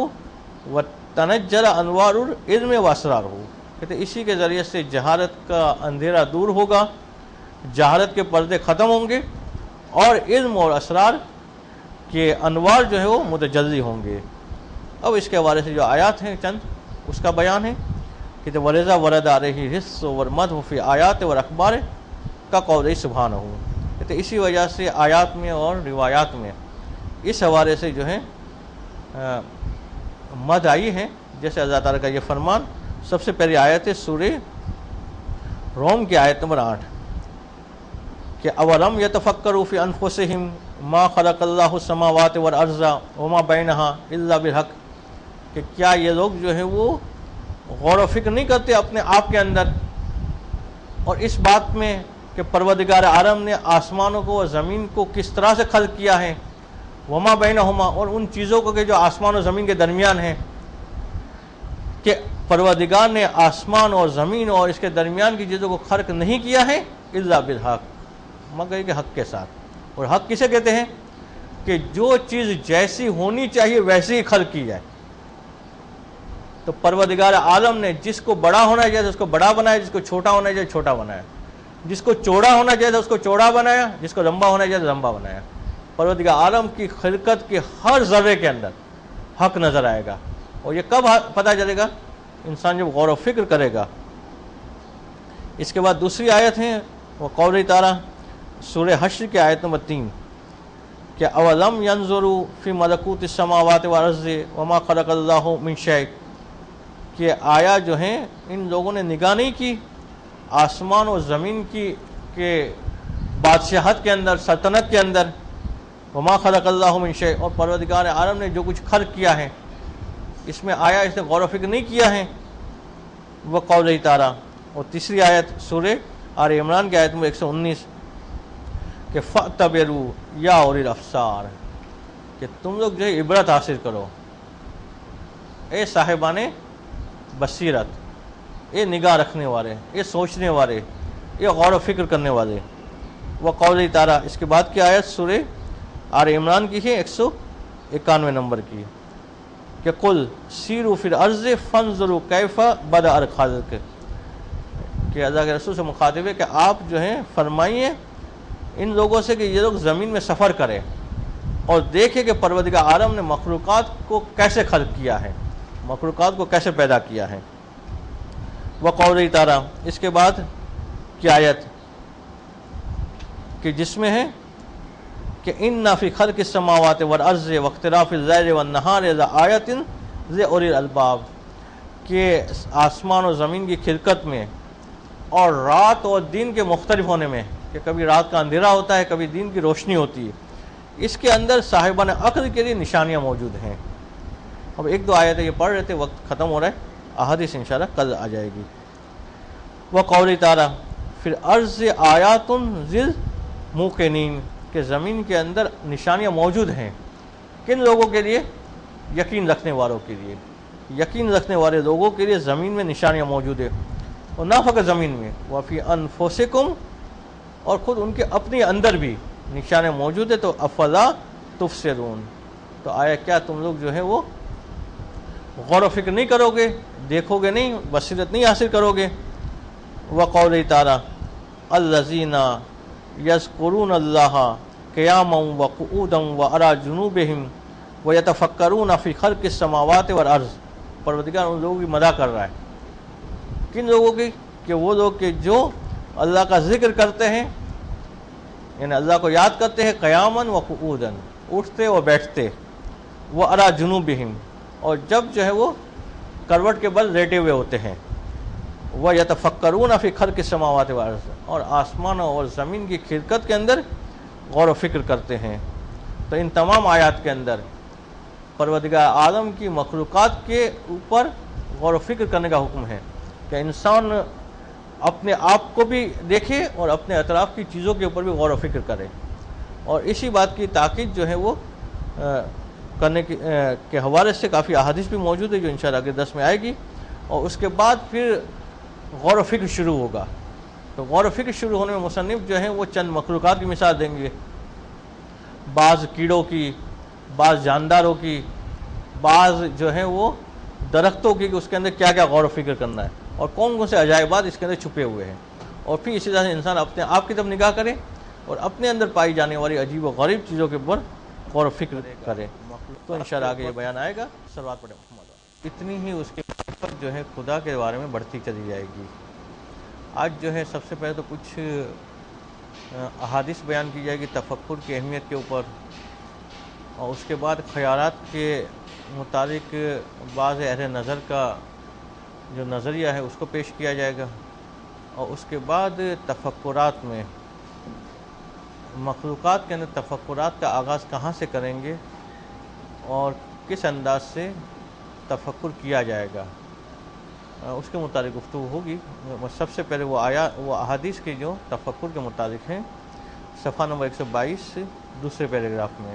و تنجر انوار العلم و اسرار ہو، کہتے اسی کے ذریعے سے جہالت کا اندھیرا دور ہوگا، جہالت کے پردے ختم ہوں گے، اور علم اور اسرار کے انوار جو ہے وہ متجلی ہوں گے۔ اب اس کے حوالے سے جو آیات ہیں چند اس کا بیان ہے کہ وَلِذَا وَرَدَ عَلَيْهِ الرِّجْسُ وَالْمَدْحُ فِي آیات وَالْأَخْبَارِ كَقَوْلِهِ سُبْحَانَهُ، کہتے اسی وجہ سے آیات میں اور روایات میں اس حوالے سے جو ہے مدح آئی ہے، جیسے اللہ تعالیٰ کا یہ فرمان۔ سب سے پہلی آیت ہے سورہ روم کی آیت نمبر 8 کہ اولم یتفکروا فی انفسہم ما خلق اللہ السماوات والارض وما بینہا الا بالحق، کہ کیا یہ لوگ جو ہے وہ غور و فکر نہیں کرتے اپنے آپ کے اندر اور اس بات میں کہ پروردگار عالم نے آسمانوں کو اور زمین کو کس طرح سے خلق کیا ہے، وما بینہما، اور ان چیزوں کو کہ جو آسمان اور زمین کے درمیان ہیں، کہ پروردگار نے آسمان اور زمین اور اس کے درمیان کی چیزوں کو خلق نہیں کیا ہے الا بالحق، مگر کہ حق کے ساتھ۔ اور حق کسے کہتے ہیں؟ کہ جو چیز جیسی ہونی چاہیے ویسی ہی خلق کی جائے۔ تو پروردگار عالم نے جس کو بڑا ہونا چاہیے اس کو بڑا بنایا، جس کو چھوٹا ہونا چاہیے چھوٹا بنایا، جس کو چوڑا ہونا چاہیے اس کو چوڑا بنایا، جس کو لمبا ہونا چاہیے لمبا بنایا۔ پروردگار عالم کی خلقت کے ہر ذرے کے اندر حق نظر آئے گا، اور یہ کب پتہ چلے گا؟ انسان جب غور و فکر کرے گا۔ اس کے بعد دوسری آیت ہے وہ قول تعالیٰ سورہ حشر کی آیت نمبر 3 کہ اولم ینظروا فی ملکوت السماوات والارض وما خلق اللہ من شیء، کہ آیا جو ہیں ان لوگوں نے نگاہ نہیں کی آسمان اور زمین کی کے بادشاہت کے اندر، سلطنت کے اندر، وما خلق اللہ من شیء، اور پروردگار عالم نے جو کچھ خلق کیا ہے اس میں آیا اس نے غور و فکر نہیں کیا ہے، وہ قول تعالیٰ۔ اور تیسری آیت سورہ آل عمران کی آیت نمبر 119 کہ فَاعْتَبِرُوا یا اولی الابصار، کہ تم لوگ جو ہے عبرت حاصل کرو اے صاحبان بصیرت، اے نگاہ رکھنے والے، اے سوچنے والے، اے غور و فکر کرنے والے۔ وہ قول تعالیٰ۔ اس کے بعد کی آیت سورہ آل عمران کی ہے 191 نمبر کی کہ قل سیروا فی الارض فانظروا کیف بدأ الخلق، کہ اللہ کے رسول سے مخاطب ہے کہ آپ جو ہیں فرمائیے ان لوگوں سے کہ یہ لوگ زمین میں سفر کریں اور دیکھیں کہ پروردگار عالم نے مخلوقات کو کیسے خلق کیا ہے، مخلوقات کو کیسے پیدا کیا ہے۔ وقول تعالیٰ، اس کے بعد کی آیت کہ جس میں ہے کہ اِنَّ فِي خَلْقِ السَّمَاوَاتِ وَالْأَرْضِ وَاخْتِلَافِ اللَّيْلِ وَالنَّهَارِ لَآیَاتٍ لِأُولِي الْأَلْبَابِ، کہ آسمان و زمین کی خلقت میں اور رات اور دن کے مختلف ہونے میں، کہ کبھی رات کا اندھیرا ہوتا ہے، کبھی دن کی روشنی ہوتی ہے، اس کے اندر صاحبان عقل کے لیے نشانیاں موجود ہیں۔ اب ایک دو آیتیں یہ پڑھ رہے تھے، وقت ختم ہو رہا ہے، احادیث انشاءاللہ کل آ جائے گی۔ وقول تعالیٰ پھر عرض آیات للموقنین، کہ زمین کے اندر نشانیاں موجود ہیں، کن لوگوں کے لیے؟ یقین رکھنے والوں کے لیے، یقین رکھنے والے لوگوں کے لیے زمین میں نشانیاں موجود ہیں، اور نہ فقط زمین میں، وفی انفسکم، اور خود ان کے اپنے اندر بھی نشانیاں موجود ہیں، تو افلا تبصرون، تو آیا کیا تم لوگ جو ہے وہ غور و فکر نہیں کرو گے، دیکھو گے نہیں، بصیرت نہیں حاصل کرو گے۔ وقول تعالیٰ الذین یذکرون اللہ قیاما وقعودا وعلی جنوبہم ویتفکرون فی خلق السماوات والارض، پروردگار ان لوگوں کی مدح کر رہا ہے، کن لوگوں کی؟ کہ وہ لوگ کہ جو اللہ کا ذکر کرتے ہیں، یعنی اللہ کو یاد کرتے ہیں، قیاما وقعودا، اٹھتے اور بیٹھتے، وعلی جنوبہم، اور جب جو ہے وہ کروٹ کے بل لیٹے ہوئے ہوتے ہیں، وَيَتَفَكَّرُونَ فِي خَلْقِ السَّمَاوَاتِ وَالْأَرْضِ، اور آسمان اور زمین کی خلقت کے اندر غور و فکر کرتے ہیں۔ تو ان تمام آیات کے اندر پروردگار عالم کی مخلوقات کے اوپر غور و فکر کرنے کا حکم ہے، کہ انسان اپنے آپ کو بھی دیکھے اور اپنے اطراف کی چیزوں کے اوپر بھی غور و فکر کرے، اور اسی بات کی تاکید جو ہے وہ کرنے کے حوالے سے کافی احادیث بھی موجود ہے، جو انشاءاللہ اگلے درس میں آئے گی، اور اس کے بعد پھر غور و فکر شروع ہوگا۔ تو غور و فکر شروع ہونے میں مصنف جو ہیں وہ چند مخلوقات کی مثال دیں گے، بعض کیڑوں کی، بعض جانداروں کی، بعض جو ہیں وہ درختوں کی، کہ اس کے اندر کیا کیا غور و فکر کرنا ہے، اور کون کون سے عجائبات اس کے اندر چھپے ہوئے ہیں، اور پھر اسی طرح سے انسان اپنے آپ کی طرف نگاہ کرے اور اپنے اندر پائی جانے والی عجیب و غریب چیزوں کے اوپر غور و فکر کرے۔ تو انشاءاللہ آگے یہ بیان آئے گا۔ صلوات پڑھیں محمد۔ اتنی ہی اس کی معرفت جو ہے خدا کے بارے میں بڑھتی چلی جائے گی۔ آج جو ہے سب سے پہلے تو کچھ احادیث بیان کی جائے گی تفکر کی اہمیت کے اوپر، اور اس کے بعد خیالات کے متعلق بعض اہل نظر کا جو نظریہ ہے اس کو پیش کیا جائے گا، اور اس کے بعد تفکرات میں مخلوقات کے اندر تفکرات کا آغاز کہاں سے کریں گے اور کس انداز سے تفکر کیا جائے گا، اس کے متعلق گفتگو ہوگی۔ سب سے پہلے وہ احادیث کے جو تفکر کے متعلق ہیں، صفحہ نمبر 122 دوسرے پیراگراف میں،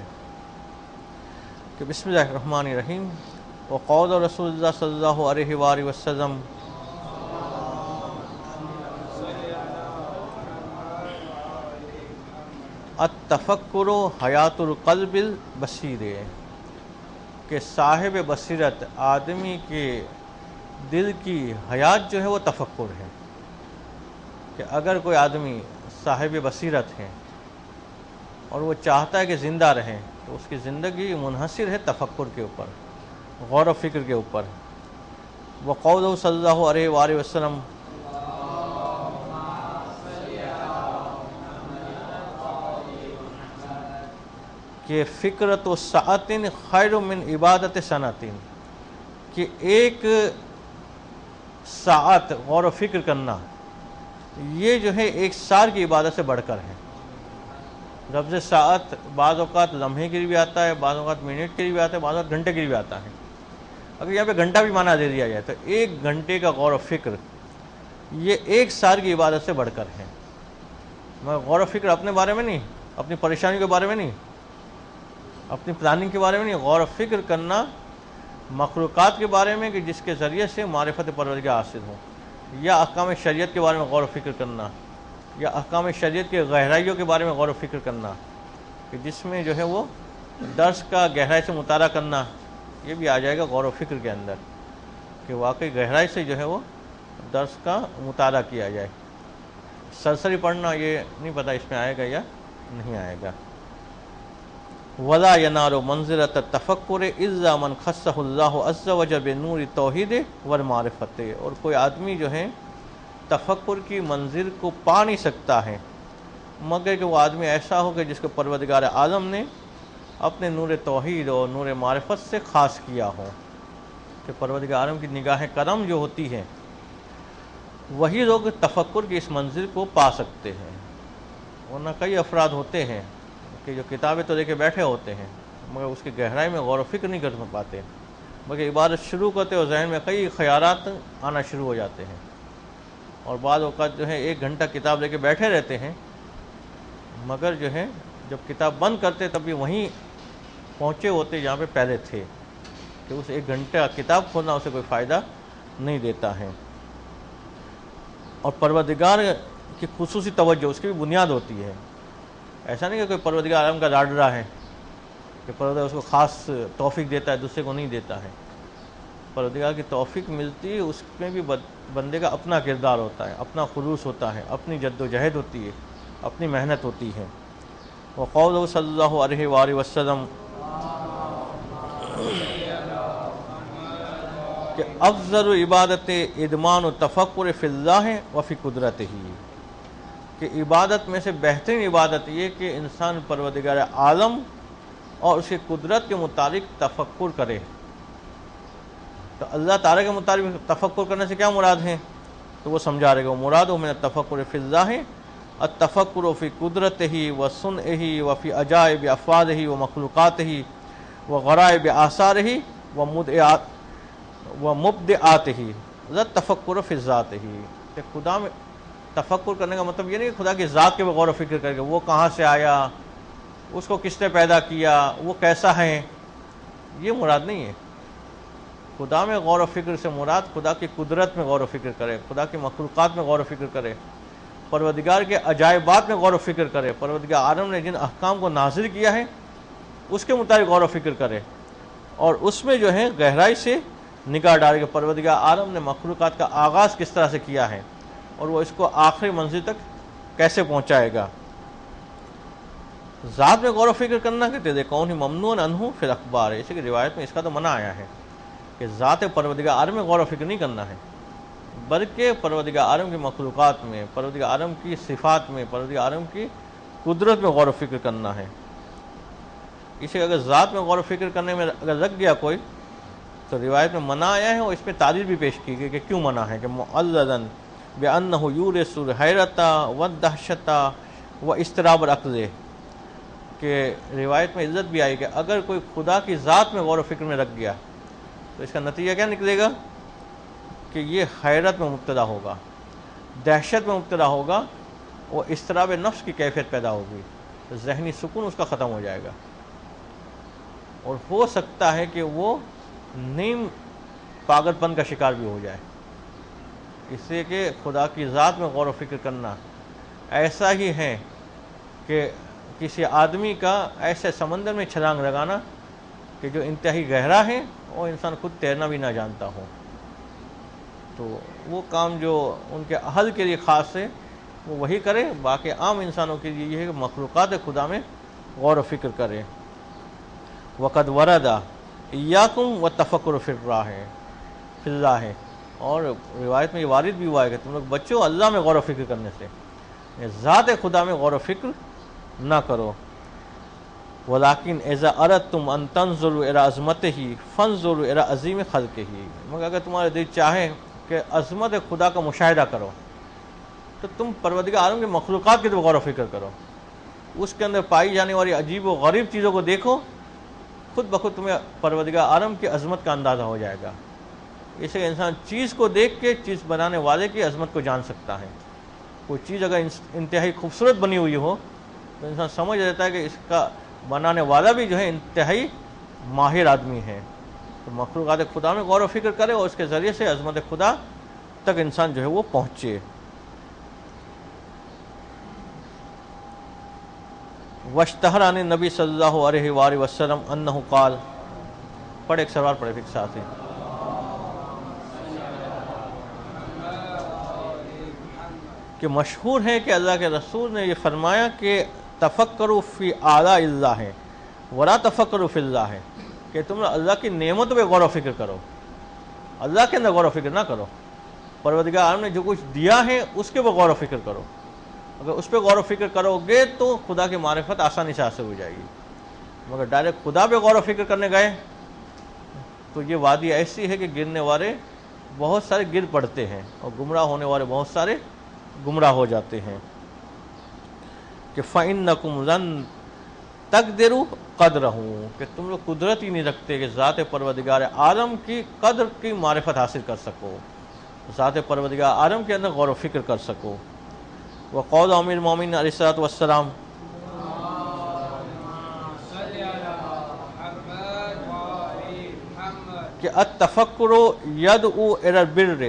کہ بسم اللہ الرحمن الرحیم، وقول رسول اللہ صلی اللہ علیہ وآلہ وسلم التفکر حیات القلب البصیر، کہ صاحب بصیرت آدمی کے دل کی حیات جو ہے وہ تفکر ہے، کہ اگر کوئی آدمی صاحب بصیرت ہے اور وہ چاہتا ہے کہ زندہ رہے، تو اس کی زندگی منحصر ہے تفکر کے اوپر، غور و فکر کے اوپر۔ وقول صلی اللہ علیہ وآلہ وسلم کہ فکرت و ساعتن خیر من عبادت سنتن، کہ ایک ساعت غور و فکر کرنا یہ جو ہے ایک سال کی عبادت سے بڑھ کر ہے۔ لفظ ساعت بعض اوقات لمحے کے لیے بھی آتا ہے، بعض اوقات منٹ کے لیے بھی آتا ہے، بعض اوقات گھنٹے کے لیے بھی آتا ہے۔ اگر یہاں پہ گھنٹہ بھی معنی دے دیا جائے تو ایک گھنٹے کا غور و فکر یہ ایک سال کی عبادت سے بڑھ کر ہے۔ میں غور و فکر اپنے بارے میں نہیں، اپنی پریشانی کے بارے میں نہیں، اپنی پلاننگ کے بارے میں نہیں، غور و فکر کرنا مخلوقات کے بارے میں، کہ جس کے ذریعے سے معرفت پروردگار حاصل ہو، یا احکام شریعت کے بارے میں غور و فکر کرنا، یا احکام شریعت کے گہرائیوں کے بارے میں غور و فکر کرنا، کہ جس میں جو ہے وہ درس کا گہرائی سے مطالعہ کرنا، یہ بھی آ جائے گا غور و فکر کے اندر، کہ واقعی گہرائی سے جو ہے وہ درس کا مطالعہ کیا جائے. سرسری پڑھنا یہ نہیں پتہ اس میں آئے گا یا نہیں آئے گا. ولا ینال منزلۃ التفکر الا من خصہ اللہ عز وجل بنور توحید والمعرفت. اور کوئی آدمی جو ہے تفکر کی منزل کو پا نہیں سکتا ہے مگر کہ وہ آدمی ایسا ہو کہ جس کو پروردگار عالم نے اپنے نور توحید اور نور معرفت سے خاص کیا ہو. کہ پروردگار عالم کی نگاہ کرم جو ہوتی ہے وہی لوگ تفکر کی اس منزل کو پا سکتے ہیں. ورنہ کئی افراد ہوتے ہیں کہ جو کتابیں تو لے کے بیٹھے ہوتے ہیں مگر اس کی گہرائی میں غور و فکر نہیں کر پاتے، مگر عبادت شروع کرتے اور ذہن میں کئی خیالات آنا شروع ہو جاتے ہیں. اور بعض اوقات جو ہے 1 گھنٹہ کتاب لے کے بیٹھے رہتے ہیں مگر جو ہے جب کتاب بند کرتے تب بھی وہیں پہنچے ہوتے جہاں پہ پہلے تھے. کہ اس 1 گھنٹہ کتاب کھولنا اسے کوئی فائدہ نہیں دیتا ہے. اور پروردگار کی خصوصی توجہ اس کی بھی بنیاد ہوتی ہے. ایسا نہیں کہ کوئی پروردگار عالم کا لاڈلا ہے کہ پروردگار اس کو خاص توفیق دیتا ہے دوسرے کو نہیں دیتا ہے. پروردگار کی توفیق ملتی ہے اس میں بھی بندے کا اپنا کردار ہوتا ہے، اپنا خلوص ہوتا ہے، اپنی جد و جہد ہوتی ہے، اپنی محنت ہوتی ہے. وقولہ صلی اللہ علیہ وآلہ وسلم کہ افضل عبادت ادمان و تفکر فی اللہ و فی قدرتہ. کہ عبادت میں سے بہترین عبادت یہ کہ انسان پروردگار عالم اور اس کی قدرت کے متعلق تفکر کرے. تو اللہ تعالیٰ کے متعلق تفکر کرنے سے کیا مراد ہے تو وہ سمجھا رہے گا. مراد من التفکر فی اللہ التفکر فی قدرتہ و صنعہ و فی عجائب افعالہ و مخلوقاتہ و غرائب آثارہ و مبدعاتہ لا تفکر فی ذاتہ. کہ خدا میں تفکر کرنے کا مطلب یہ نہیں کہ خدا کی ذات کے غور و فکر کر کے وہ کہاں سے آیا، اس کو کس نے پیدا کیا، وہ کیسا ہے، یہ مراد نہیں ہے. خدا میں غور و فکر سے مراد خدا کی قدرت میں غور و فکر کرے، خدا کی مخلوقات میں غور و فکر کرے، پروردگار کے عجائبات میں غور و فکر کرے، پروردگار عالم نے جن احکام کو نازل کیا ہے اس کے مطابق غور و فکر کرے اور اس میں جو ہے گہرائی سے نگاہ ڈالے کہ پروردگار عالم نے مخلوقات کا آغاز کس طرح سے کیا ہے اور وہ اس کو آخری منزل تک کیسے پہنچائے گا. ذات میں غور و فکر کرنا کہتے ہیں کون ہی ممنوع عنہ فی الاخبار ہے. اسی کی روایت میں اس کا تو منع آیا ہے کہ ذات پروردگار عالم میں غور و فکر نہیں کرنا ہے بلکہ پروردگار عالم کی مخلوقات میں، پروردگار عالم کی صفات میں، پروردگار عالم کی قدرت میں غور و فکر کرنا ہے. اسے اگر ذات میں غور و فکر کرنے میں اگر لگ گیا کوئی تو روایت میں منع آیا ہے اور اس میں تعليل بھی پیش کی گئی کہ کیوں منع ہے. کہ معللا بأنہ یورث الحیرۃ والدہشۃ واضطراب العقل. کہ روایت میں عزت بھی آئی کہ اگر کوئی خدا کی ذات میں غور و فکر میں رکھ گیا تو اس کا نتیجہ کیا نکلے گا کہ یہ حیرت میں مبتلا ہوگا، دہشت میں مبتلا ہوگا اور اضطراب نفس کی کیفیت پیدا ہوگی، تو ذہنی سکون اس کا ختم ہو جائے گا اور ہو سکتا ہے کہ وہ نیم پاگل پن کا شکار بھی ہو جائے. اس لیے کہ خدا کی ذات میں غور و فکر کرنا ایسا ہی ہے کہ کسی آدمی کا ایسے سمندر میں چھلانگ لگانا کہ جو انتہائی گہرا ہے اور انسان خود تیرنا بھی نہ جانتا ہو. تو وہ کام جو ان کے اہل کے لیے خاص ہے وہ وہی کرے، باقی عام انسانوں کے لیے یہ ہے کہ مخلوقات خدا میں غور و فکر کرے. وقد ورد ایاکم والتفکر فی اللہ ہے. اور روایت میں یہ وارد بھی ہوا ہے کہ تم لوگ بچو اللہ میں غور و فکر کرنے سے، ذات خدا میں غور و فکر نہ کرو. ولیکن اذا اردتم ان تنظروا الی عظمتہ فانظروا الی عظیم خلقہ. مگر اگر تمہارا دل چاہے کہ عظمت خدا کا مشاہدہ کرو تو تم پروردگار عالم کے مخلوقات کی طرف غور و فکر کرو، اس کے اندر پائی جانے والی عجیب و غریب چیزوں کو دیکھو، خود بخود تمہیں پروردگار عالم کی عظمت کا اندازہ ہو جائے گا. اسے انسان چیز کو دیکھ کے چیز بنانے والے کی عظمت کو جان سکتا ہے. کوئی چیز اگر انتہائی خوبصورت بنی ہوئی ہو تو انسان سمجھ لیتا ہے کہ اس کا بنانے والا بھی جو ہے انتہائی ماہر آدمی ہے. تو مخلوقات خدا میں غور و فکر کرے اور اس کے ذریعے سے عظمت خدا تک انسان جو ہے وہ پہنچے. واشتہر عن النبی صلی اللہ علیہ وآلہ وسلم انہ قال. پڑھے ایک سوال پڑھے ایک ساتھ ہی. کہ مشہور ہے کہ اللہ کے رسول نے یہ فرمایا کہ تفکروا فی آلاء اللہ ولا تفکروا فی اللہ، کہ تم اللہ کی نعمتوں پہ غور و فکر کرو، اللہ کے اندر غور و فکر نہ کرو۔ پروردگار عالم نے جو کچھ دیا ہے اس کے اوپر غور و فکر کرو، اگر اس پہ غور و فکر کرو گے تو خدا کی معرفت آسانی سے حاصل ہو جائے گی۔ مگر ڈائریکٹ خدا پہ غور و فکر کرنے گئے تو یہ وادی ایسی ہے کہ گرنے والے بہت سارے گر پڑتے ہیں اور گمراہ ہونے والے بہت سارے گمراہ ہو جاتے ہیں۔ کہ فَإِنَّكُمْ لَن تَقْدِرُوا قَدْرَهُ، کہ تم لوگ قدرت ہی نہیں رکھتے کہ ذات پروردگار عالم کی قدر کی معرفت حاصل کر سکو، ذات پروردگار عالم کے اندر غور و فکر کر سکو۔ وقول امیر المومنین علیہ الصلوۃ والسلام، کہ التفکر یدعو الی البر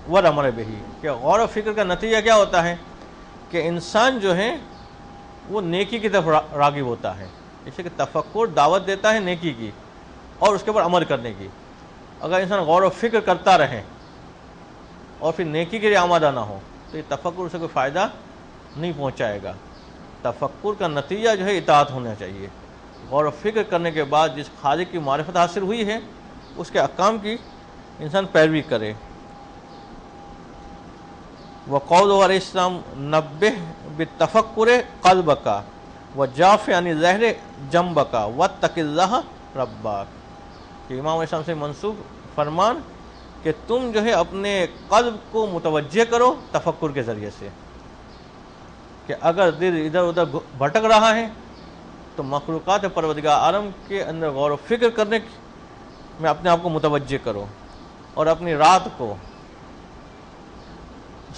والامر بہ، کہ غور و فکر کا نتیجہ کیا ہوتا ہے کہ انسان جو ہے وہ نیکی کی طرف راغب ہوتا ہے۔ اس لیے کہ تفکر دعوت دیتا ہے نیکی کی اور اس کے اوپر عمل کرنے کی۔ اگر انسان غور و فکر کرتا رہے اور پھر نیکی کے لیے آمادہ نہ ہو تو یہ تفکر اسے کوئی فائدہ نہیں پہنچائے گا۔ تفکر کا نتیجہ جو ہے اطاعت ہونا چاہیے۔ غور و فکر کرنے کے بعد جس خالق کی معرفت حاصل ہوئی ہے اس کے احکام کی انسان پیروی کرے۔ وقول علیہ السلام، نبہ بالتفکر قلبک وجافع عن الظہر جنبک واتق اللہ ربک، کہ امام علیہ السلام سے منسوب فرمان کہ تم جو ہے اپنے قلب کو متوجہ کرو تفکر کے ذریعے سے، کہ اگر دل ادھر ادھر بھٹک رہا ہے تو مخلوقات پروردگار عالم کے اندر غور و فکر کرنے میں اپنے آپ کو متوجہ کرو، اور اپنی رات کو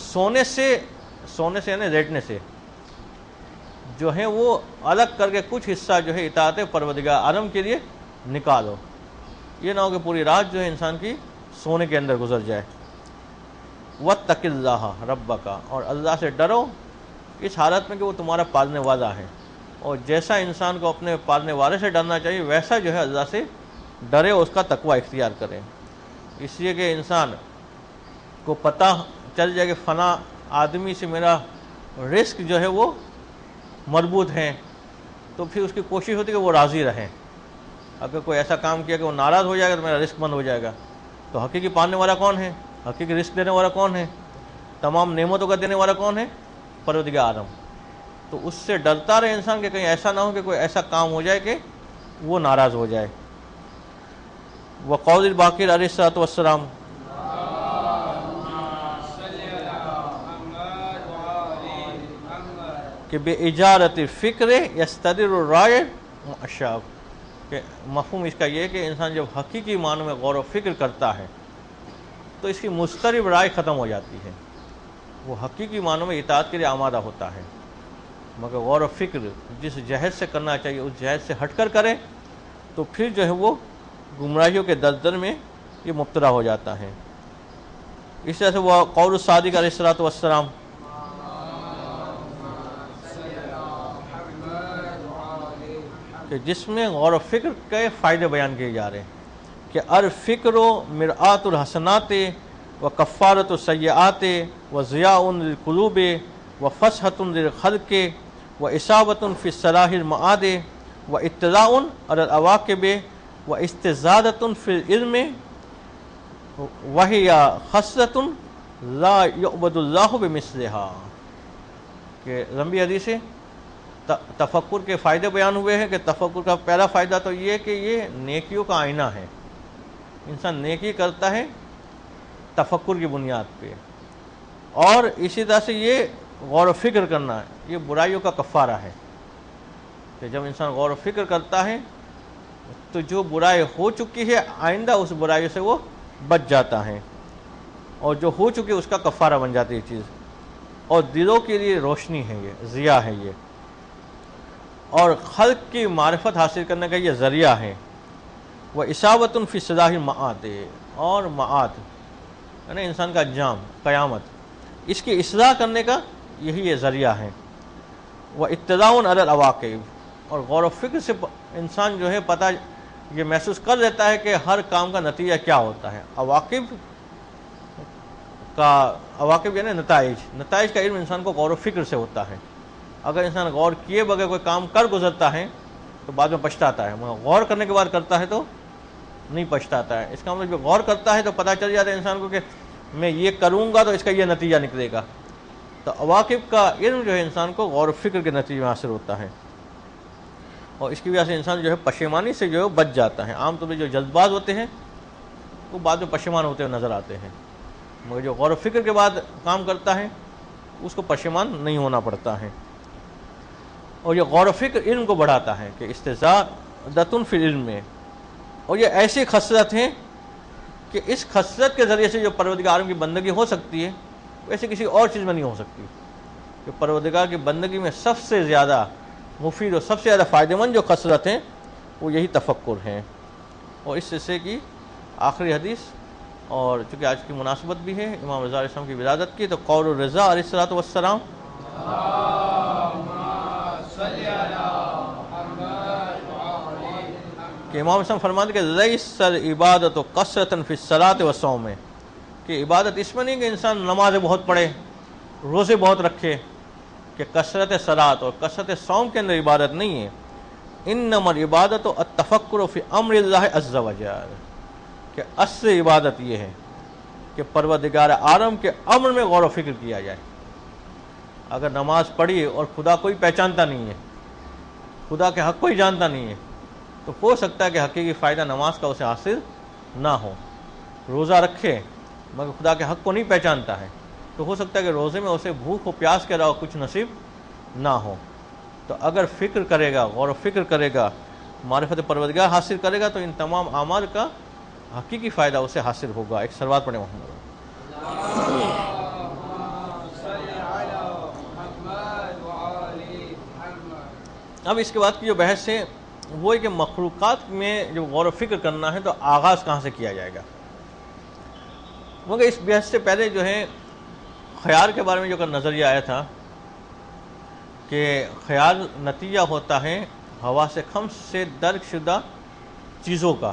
سونے سے یعنی لیٹنے سے جو ہے وہ الگ کر کے کچھ حصہ جو ہے اطاعت پروردگار عالم کے لیے نکالو۔ یہ نہ ہو کہ پوری رات جو ہے انسان کی سونے کے اندر گزر جائے۔ واتق اللہ ربک، اور اللہ سے ڈرو اس حالت میں کہ وہ تمہارا پالنے والا ہے، اور جیسا انسان کو اپنے پالنے والے سے ڈرنا چاہیے ویسا جو ہے اللہ سے ڈرے اور اس کا تقوی اختیار کرے۔ اس لیے کہ انسان کو پتہ چل جائے کہ فلاں آدمی سے میرا رزق جو ہے وہ مربوط ہے، تو پھر اس کی کوشش ہوتی ہے کہ وہ راضی رہے۔ اگر کوئی ایسا کام کیا کہ وہ ناراض ہو جائے گا تو میرا رزق بند ہو جائے گا، تو حقیقی پالنے والا کون ہے؟ حقیقی رزق دینے والا کون ہے؟ تمام نعمتوں کا دینے والا کون ہے؟ پروردگار عالم۔ تو اس سے ڈرتا رہے انسان کہ کہیں ایسا نہ ہو کہ کوئی ایسا کام ہو جائے کہ وہ ناراض ہو جائے۔ وقول الباقر علیہ الصلوۃ والسلام، کہ بے اجارت فکر یستدر الرائے معشاب، کہ مفہوم اس کا یہ ہے کہ انسان جب حقیقی معنوں میں غور و فکر کرتا ہے تو اس کی مضطرب رائے ختم ہو جاتی ہے، وہ حقیقی معنوں میں اطاعت کے لیے آمادہ ہوتا ہے۔ مگر غور و فکر جس جہد سے کرنا چاہیے اس جہد سے ہٹ کر کرے تو پھر جو ہے وہ گمراہیوں کے دلدل میں یہ مبتلا ہو جاتا ہے۔ اس طرح سے وہ قول الصادق علیہ الصلوۃ والسلام، کہ جس میں غور و فکر کے فائدے بیان کیے جا رہے ہیں کہ الفکر مرآۃ الحسنات و کفارۃ السیئات و ضیاء للقلوب و فصحۃ للخلق و اصابۃ فی صلاح المعاد و اطلاع علی العواقب و استزادۃ فی العلم وہی خصلۃ لا یعبد اللہ بمثلہا، کہ لمبی حدیث ہے۔ تفکر کے فائدے بیان ہوئے ہیں کہ تفکر کا پہلا فائدہ تو یہ کہ یہ نیکیوں کا آئینہ ہے، انسان نیکی کرتا ہے تفکر کی بنیاد پہ، اور اسی طرح سے یہ غور و فکر کرنا یہ برائیوں کا کفارہ ہے، کہ جب انسان غور و فکر کرتا ہے تو جو برائی ہو چکی ہے آئندہ اس برائی سے وہ بچ جاتا ہے، اور جو ہو چکی ہے اس کا کفارہ بن جاتی ہے چیز، اور دلوں کے لیے روشنی ہے، یہ ضیاء ہے یہ، اور خلق کی معرفت حاصل کرنے کا یہ ذریعہ ہے۔ وہ اصابۃ فی صلاح المعاد، اور معاد یعنی انسان کا انجام قیامت، اس کی اصلاح کرنے کا یہی یہ ذریعہ ہے۔ وہ اطلاع علی العواقب، اور غور و فکر سے انسان جو ہے پتہ یہ محسوس کر لیتا ہے کہ ہر کام کا نتیجہ کیا ہوتا ہے، عواقب کا عواقب یعنی نتائج کا علم انسان کو غور و فکر سے ہوتا ہے. اگر انسان غور کیے بغیر کوئی کام کر گزرتا ہے تو بعد میں پچھتاتا ہے، مگر غور کرنے کے بعد کرتا ہے تو نہیں پچھتاتا ہے. اس کا مطلب جو غور کرتا ہے تو پتہ چل جاتا ہے انسان کو کہ میں یہ کروں گا تو اس کا یہ نتیجہ نکلے گا. تو عواقب کا علم جو ہے انسان کو غور و فکر کے نتیجے میں حاصل ہوتا ہے، اور اس کی وجہ سے انسان جو ہے پشیمانی سے جو ہے بچ جاتا ہے. عام طور پہ جو جذبات ہوتے ہیں وہ بعد میں پشیمان ہوتے ہوئے نظر آتے ہیں، مگر جو غور و فکر کے بعد کام کرتا ہے اس کو پشیمان نہیں ہونا پڑتا ہے. اور یہ غور و فکر علم کو بڑھاتا ہے کہ استزادۃ فی العلم میں، اور یہ ایسی خصلت ہیں کہ اس خصلت کے ذریعے سے جو پروردگار عالم کی بندگی ہو سکتی ہے ویسے کسی اور چیز میں نہیں ہو سکتی. کہ پروردگار کی بندگی میں سب سے زیادہ مفید اور سب سے زیادہ فائدہ مند جو خصلت ہیں وہ یہی تفکر ہیں. اور اس سلسلے کی آخری حدیث، اور چونکہ آج کی مناسبت بھی ہے امام رضا علیہ السلام کی ولادت کی، تو قول الرضا علیہ الصلوۃ والسلام کہ امام اسلام فرماتے کہ لیس العبادۃ کثرۃ فی الصلاۃ والصوم، کہ عبادت اس میں نہیں کہ انسان نمازیں بہت پڑھے، روزے بہت رکھے، کہ کثرت صلاۃ اور کثرت صوم کے اندر عبادت نہیں ہے. انما العبادۃ التفکر فی امر اللہ عز وجل، کہ اصل عبادت یہ ہے کہ پروردگار عالم کے امر میں غور و فکر کیا جائے. اگر نماز پڑھی اور خدا کوئی پہچانتا نہیں ہے، خدا کے حق کوئی جانتا نہیں ہے، تو ہو سکتا ہے کہ حقیقی فائدہ نماز کا اسے حاصل نہ ہو. روزہ رکھے مگر خدا کے حق کو نہیں پہچانتا ہے، تو ہو سکتا ہے کہ روزے میں اسے بھوک و پیاس کے علاوہ کچھ نصیب نہ ہو. تو اگر فکر کرے گا، غور و فکر کرے گا، معرفت پروردگار حاصل کرے گا، تو ان تمام اعمال کا حقیقی فائدہ اسے حاصل ہوگا. ایک صلوات پڑھیں محمد. اب اس کے بعد کی جو بحث ہے وہ ہے کہ مخلوقات میں جو غور و فکر کرنا ہے تو آغاز کہاں سے کیا جائے گا. مگر اس بحث سے پہلے جو ہے خیال کے بارے میں جو نظریہ آیا تھا کہ خیال نتیجہ ہوتا ہے حواس خمس سے درک شدہ چیزوں کا،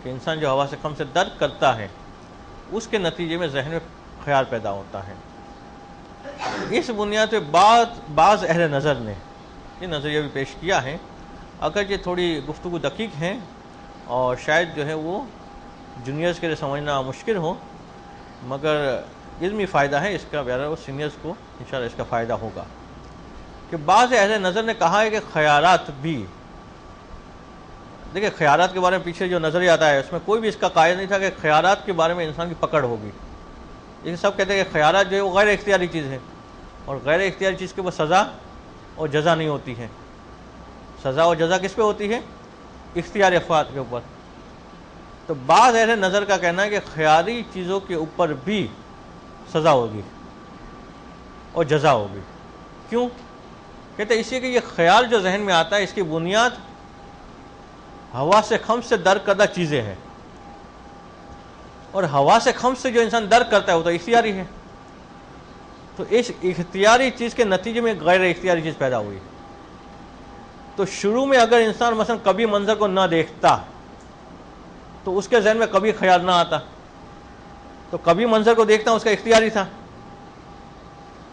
کہ انسان جو حواس خمس سے درک کرتا ہے اس کے نتیجے میں ذہن میں خیال پیدا ہوتا ہے. اس بنیاد پہ بعض اہل نظر نے یہ نظریہ بھی پیش کیا ہے، اگرچہ تھوڑی گفتگو دقیق ہیں اور شاید جو ہے وہ جونیئرز کے لیے سمجھنا مشکل ہو، مگر علمی فائدہ ہے اس کا، بہرحال وہ سینئرز کو انشاءاللہ اس کا فائدہ ہوگا. کہ بعض اہل نظر نے کہا ہے کہ خیالات بھی، دیکھیں خیالات کے بارے میں پیچھے جو نظریہ آتا ہے اس میں کوئی بھی اس کا قائل نہیں تھا کہ خیالات کے بارے میں انسان کی پکڑ ہوگی. یہ سب کہتے ہیں کہ خیالات جو ہے وہ غیر اختیاری چیز ہے، اور غیر اختیاری چیز کے اوپر سزا اور جزا نہیں ہوتی ہے. سزا اور جزا کس پہ ہوتی ہے؟ اختیاری افعال کے اوپر. تو بعض اہل نظر کا کہنا ہے کہ خیالی چیزوں کے اوپر بھی سزا ہوگی اور جزا ہوگی. کیوں؟ کہتے ہیں اس لیے کہ یہ خیال جو ذہن میں آتا ہے اس کی بنیاد حواس خمس سے درک کردہ چیزیں ہیں، اور حواس خمس سے جو انسان درک کرتا ہے وہ تو اختیاری ہے. تو اس اختیاری چیز کے نتیجے میں غیر اختیاری چیز پیدا ہوئی. تو شروع میں اگر انسان مثلا کبھی منظر کو نہ دیکھتا تو اس کے ذہن میں کبھی خیال نہ آتا، تو کبھی منظر کو دیکھتا اس کا اختیاری تھا،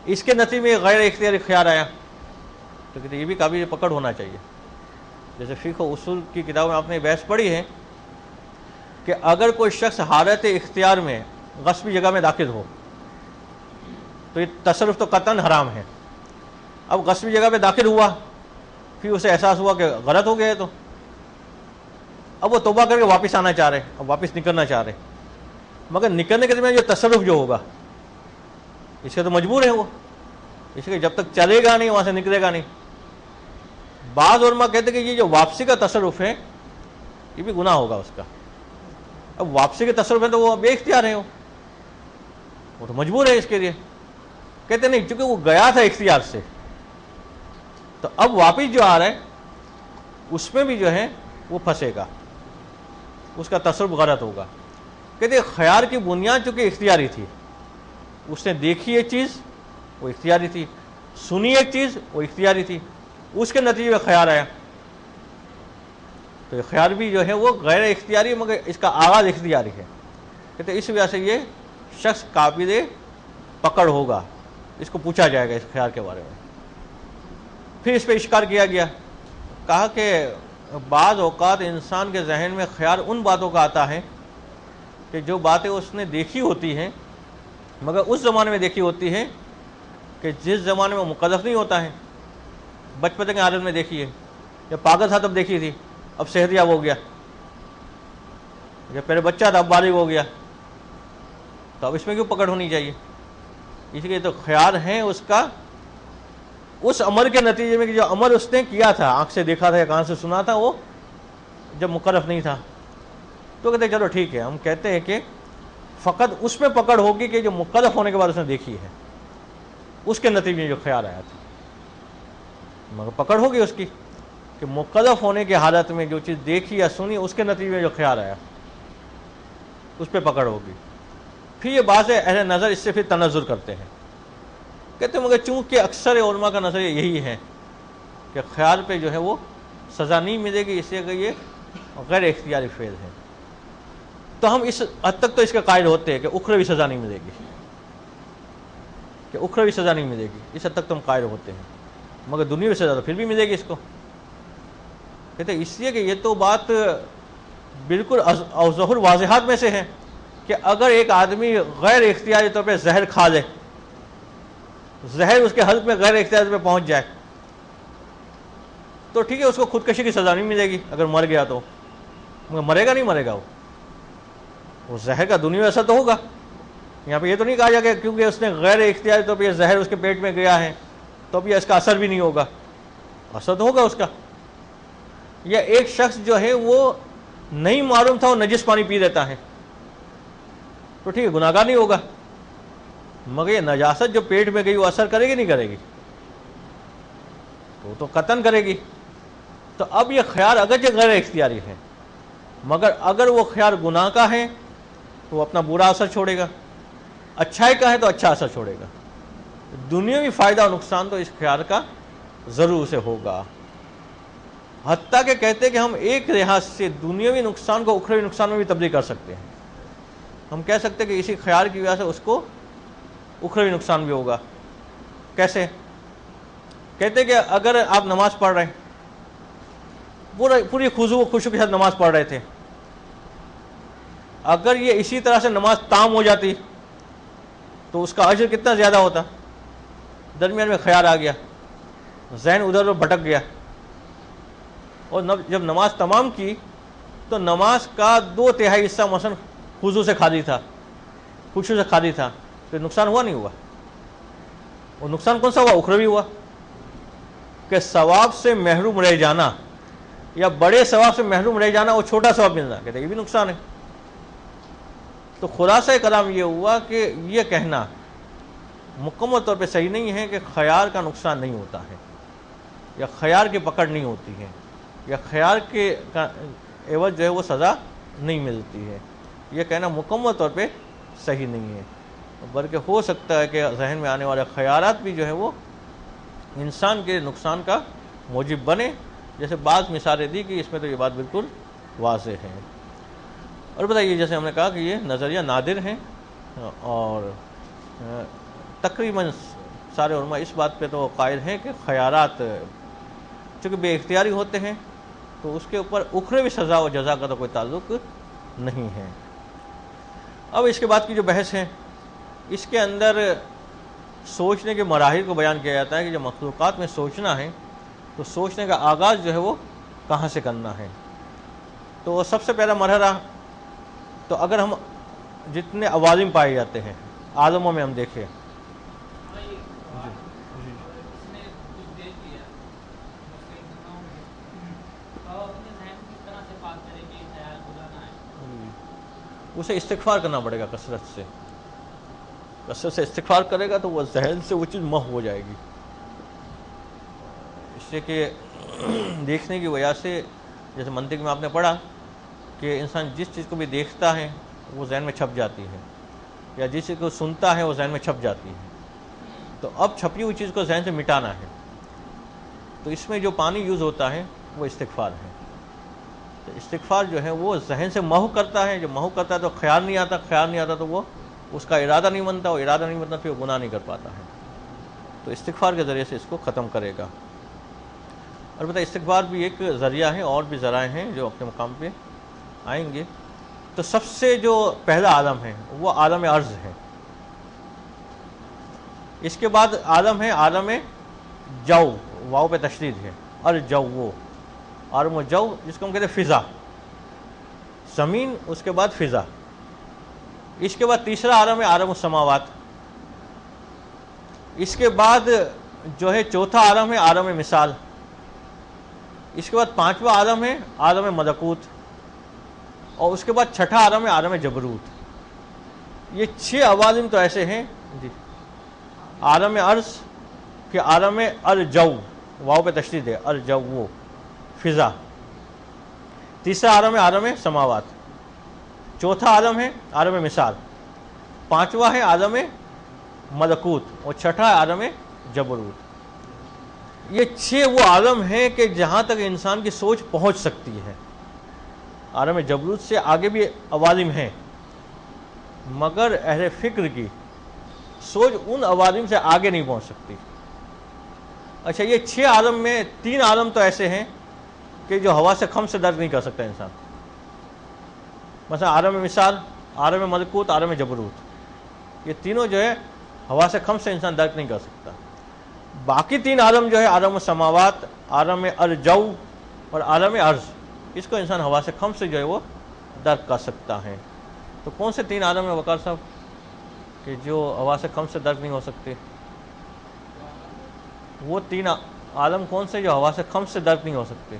اس کے نتیجے میں غیر اختیاری خیال آیا. تو کہتے یہ بھی قابل پکڑ ہونا چاہیے. جیسے فقہ و اصول کی کتاب میں آپ نے بحث پڑھی ہے کہ اگر کوئی شخص حالت اختیار میں غصبی جگہ میں داخل ہو تو یہ تصرف تو قطعاً حرام ہے. اب غصبی جگہ پہ داخل ہوا، پھر اسے احساس ہوا کہ غلط ہو گیا ہے، تو اب وہ توبہ کر کے واپس آنا چاہ رہے، اب واپس نکلنا چاہ رہے، مگر نکلنے کے درمیان جو تصرف جو ہوگا اس سے تو مجبور ہے وہ، اس لیے جب تک چلے گا نہیں وہاں سے نکلے گا نہیں. بعض علماء کہتے ہیں کہ یہ جو واپسی کا تصرف ہے یہ بھی گناہ ہوگا اس کا. اب واپسی کے تصرف ہے تو وہ بے اختیار ہے، وہ تو مجبور ہے اس کے لیے. کہتے نہیں، چونکہ وہ گیا تھا اختیار سے، تو اب واپس جو آ رہا ہے اس میں بھی جو ہے وہ پھنسے گا، اس کا تصرف غلط ہوگا. کہتے خیال کی بنیاد چونکہ اختیاری تھی، اس نے دیکھی ایک چیز وہ اختیاری تھی، سنی ایک چیز وہ اختیاری تھی، اس کے نتیجے میں خیال آیا. تو یہ خیال بھی جو ہے وہ غیر اختیاری مگر اس کا آغاز اختیاری ہے. کہتے اس وجہ سے یہ شخص قابل پکڑ ہوگا، اس کو پوچھا جائے گا اس خیال کے بارے میں۔ پھر اس پہ اشکار کیا گیا، کہا کہ بعض اوقات انسان کے ذہن میں خیال ان باتوں کا آتا ہے کہ جو باتیں اس نے دیکھی ہوتی ہیں مگر اس زمانے میں دیکھی ہوتی ہے کہ جس زمانے میں مکلف نہیں ہوتا ہے، بچپن کی حالت میں دیکھی ہے، یا پاگل تھا تب دیکھی تھی، اب صحت یاب ہو گیا، یا پہلے بچہ تھا اب بالغ ہو گیا، تو اب اس میں کیوں پکڑ ہونی چاہیے؟ اس لیے تو خیال ہے اس کا اس عمل کے نتیجے میں کہ جو عمل اس نے کیا تھا، آنکھ سے دیکھا تھا یا کان سے سنا تھا، وہ جب مکلف نہیں تھا، تو کہتے ہیں چلو ٹھیک ہے، ہم کہتے ہیں کہ فقط اس میں پکڑ ہوگی کہ جو مکلف ہونے کے بعد اس نے دیکھی ہے، اس کے نتیجے میں جو خیال آیا تھا، مگر پکڑ ہوگی اس کی کہ مکلف ہونے کی حالت میں جو چیز دیکھی یا سنی اس کے نتیجے میں جو خیال آیا اس پہ پکڑ ہوگی۔ پھر یہ بعض اہل نظر اس سے پھر تنظر کرتے ہیں، کہتے ہیں مگر چونکہ اکثر علماء کا نظریہ یہی ہے کہ خیال پہ جو ہے وہ سزا نہیں ملے گی، اس لیے کہ یہ غیر اختیاری فعل ہے، تو ہم اس حد تک تو اس کے قائل ہوتے ہیں کہ اخروی سزا نہیں ملے گی، کہ اخروی سزا نہیں ملے گی، اس حد تک تو ہم قائل ہوتے ہیں، مگر دنیاوی سزا تو پھر بھی ملے گی اس کو۔ کہتے ہیں اس لیے کہ یہ تو بات بالکل ظہور واضحات میں سے ہے کہ اگر ایک آدمی غیر اختیاری طور پہ زہر کھا لے، زہر اس کے حلق میں غیر اختیاری طور پہ پہنچ جائے، تو ٹھیک ہے اس کو خودکشی کی سزا نہیں ملے گی اگر مر گیا تو، مگر مرے گا نہیں مرے گا، وہ زہر کا دنیاوی اثر تو ہوگا۔ یہاں پہ یہ تو نہیں کہا جائے کہ کیونکہ اس نے غیر اختیاری طور پہ یہ زہر اس کے پیٹ میں گیا ہے تو اب یہ اس کا اثر بھی نہیں ہوگا، اثر تو ہوگا اس کا۔ یا ایک شخص جو ہے وہ نہیں معلوم تھا وہ نجس پانی پی لیتا ہے، تو ٹھیک ہے گناہگار نہیں ہوگا، مگر یہ نجاست جو پیٹ میں گئی وہ اثر کرے گی نہیں کرے گی؟ تو قطعاً کرے گی۔ تو اب یہ خیال اگرچہ غیر اختیاری ہے مگر اگر وہ خیال گناہ کا ہے تو وہ اپنا برا اثر چھوڑے گا، اچھائی کا ہے تو اچھا اثر چھوڑے گا، دنیاوی فائدہ اور نقصان تو اس خیال کا ضرور سے ہوگا۔ حتیٰ کہ کہتے کہ ہم ایک لحاظ سے دنیاوی نقصان کو اخروی نقصان میں بھی تبدیل کر سکتے ہیں، ہم کہہ سکتے ہیں کہ اسی خیال کی وجہ سے اس کو اخروی نقصان بھی ہوگا۔ کیسے؟ کہتے کہ اگر آپ نماز پڑھ رہے ہیں، پوری خضوع و خشوع کے ساتھ نماز پڑھ رہے تھے، اگر یہ اسی طرح سے نماز تام ہو جاتی تو اس کا اجر کتنا زیادہ ہوتا؟ درمیان میں خیال آ گیا، ذہن ادھر بھٹک گیا، اور جب نماز تمام کی تو نماز کا 2/3 حصہ مثلا خضوع سے خالی تھا، خشوع سے خالی تھا، تو نقصان ہوا نہیں ہوا؟ اور نقصان کون سا ہوا؟ اخروی ہوا، کہ ثواب سے محروم رہ جانا یا بڑے ثواب سے محروم رہ جانا، وہ چھوٹا ثواب ملنا، کہتے ہیں یہ بھی نقصان ہے۔ تو خلاصہ کلام یہ ہوا کہ یہ کہنا مکمل طور پہ صحیح نہیں ہے کہ خیال کا نقصان نہیں ہوتا ہے، یا خیال کی پکڑ نہیں ہوتی ہے، یا خیال کے عوض جو ہے وہ سزا نہیں ملتی ہے، یہ کہنا مکمل طور پہ صحیح نہیں ہے، بلکہ ہو سکتا ہے کہ ذہن میں آنے والے خیالات بھی جو ہے وہ انسان کے نقصان کا موجب بنے، جیسے بعض مثالیں دی کہ اس میں تو یہ بات بالکل واضح ہے۔ اور بتائیے جیسے ہم نے کہا کہ یہ نظریہ نادر ہیں، اور تقریباً سارے علماء اس بات پہ تو قائل ہیں کہ خیالات چونکہ بے اختیاری ہوتے ہیں تو اس کے اوپر اخروی سزا و جزا کا تو کوئی تعلق نہیں ہے۔ اب اس کے بعد کی جو بحث ہے اس کے اندر سوچنے کے مراحل کو بیان کیا جاتا ہے کہ جو مخلوقات میں سوچنا ہے تو سوچنے کا آغاز جو ہے وہ کہاں سے کرنا ہے۔ تو سب سے پہلا مرحلہ تو اگر ہم جتنے عوالم پائے جاتے ہیں عالموں میں ہم دیکھیں، اسے استغفار کرنا پڑے گا، کثرت سے استغفار کرے گا تو وہ ذہن سے وہ چیز محو ہو جائے گی۔ اس سے کہ دیکھنے کی وجہ سے، جیسے منطق میں آپ نے پڑھا کہ انسان جس چیز کو بھی دیکھتا ہے وہ ذہن میں چھپ جاتی ہے، یا جس چیز کو سنتا ہے وہ ذہن میں چھپ جاتی ہے، تو اب چھپی ہوئی چیز کو ذہن سے مٹانا ہے، تو اس میں جو پانی یوز ہوتا ہے وہ استغفار ہے۔ تو استغفار جو ہے وہ ذہن سے محو کرتا ہے، جب محو کرتا ہے تو خیال نہیں آتا تو وہ اس کا ارادہ نہیں بنتا، وہ ارادہ نہیں بنتا، پھر وہ گناہ نہیں کر پاتا ہے. تو استغفار کے ذریعے سے اس کو ختم کرے گا. البتہ استغفار بھی ایک ذریعہ ہے، اور بھی ذرائع ہیں جو اپنے مقام پہ آئیں گے. تو سب سے جو پہلا عالم ہے وہ عالم ارض ہے. اس کے بعد عالم ہے عالم جو، واؤ پہ تشدید ہے، ارجو، عالم جو جس کو ہم کہتے ہیں فضا، زمین، اس کے بعد فضا. اس کے بعد تیسرا عالم ہے عالم السماوات. اس کے بعد جو ہے چوتھا عالم ہے عالم مثال. اس کے بعد پانچواں عالم ہے عالم ملکوت، اور اس کے بعد چھٹا عالم ہے عالم جبروت. یہ 6 عوالم تو ایسے ہیں جی. عالم ارض، پھر عالم ارجو، واؤ پہ تشدید ہے، ارجو، فضا. تیسرا عالم ہے عالم سماوات. چوتھا عالم ہے عالم مثال. پانچواں ہے عالم ملکوت، اور چھٹا ہے عالم جبروت. یہ 6 وہ عالم ہیں کہ جہاں تک انسان کی سوچ پہنچ سکتی ہے. عالم جبروت سے آگے بھی عوالم ہیں، مگر اہل فکر کی سوچ ان عوالم سے آگے نہیں پہنچ سکتی. اچھا، یہ 6 عالم میں 3 عالم تو ایسے ہیں کہ جو ہوا سے خم سے درک نہیں کر سکتا انسان. مثلا عالم مثال، عالم ملکوت، عالم جبروت، یہ تینوں جو ہے ہوا سے خم سے انسان درک نہیں کر سکتا. باقی 3 عالم جو ہے عالم السماوات، عالم ارجو اور عالم ارض، اس کو انسان ہوا سے خم سے جو ہے وہ درک کر سکتا ہے. تو کون سے 3 عالم ہیں وقار صاحب کہ جو ہوا سے خم سے درک نہیں ہو سکتے؟ وہ 3 عالم کون سے جو ہوا سے خم سے درک نہیں ہو سکتے؟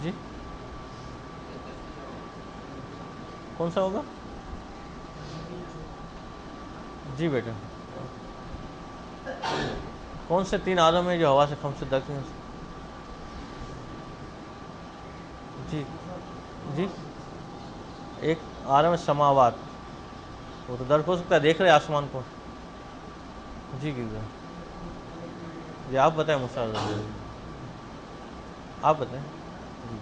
جی کون سا ہوگا؟ جی بیٹا، کون سے 3 عالم ہیں جو ہوا سے خم سے درک نہیں ہو سکتے؟ جی جی، ایک عالم سماوات، وہ تو درک ہو سکتا ہے، دیکھ رہے آسمان کو. جی جی آپ بتائیں مصعب، آپ بتائیں. جی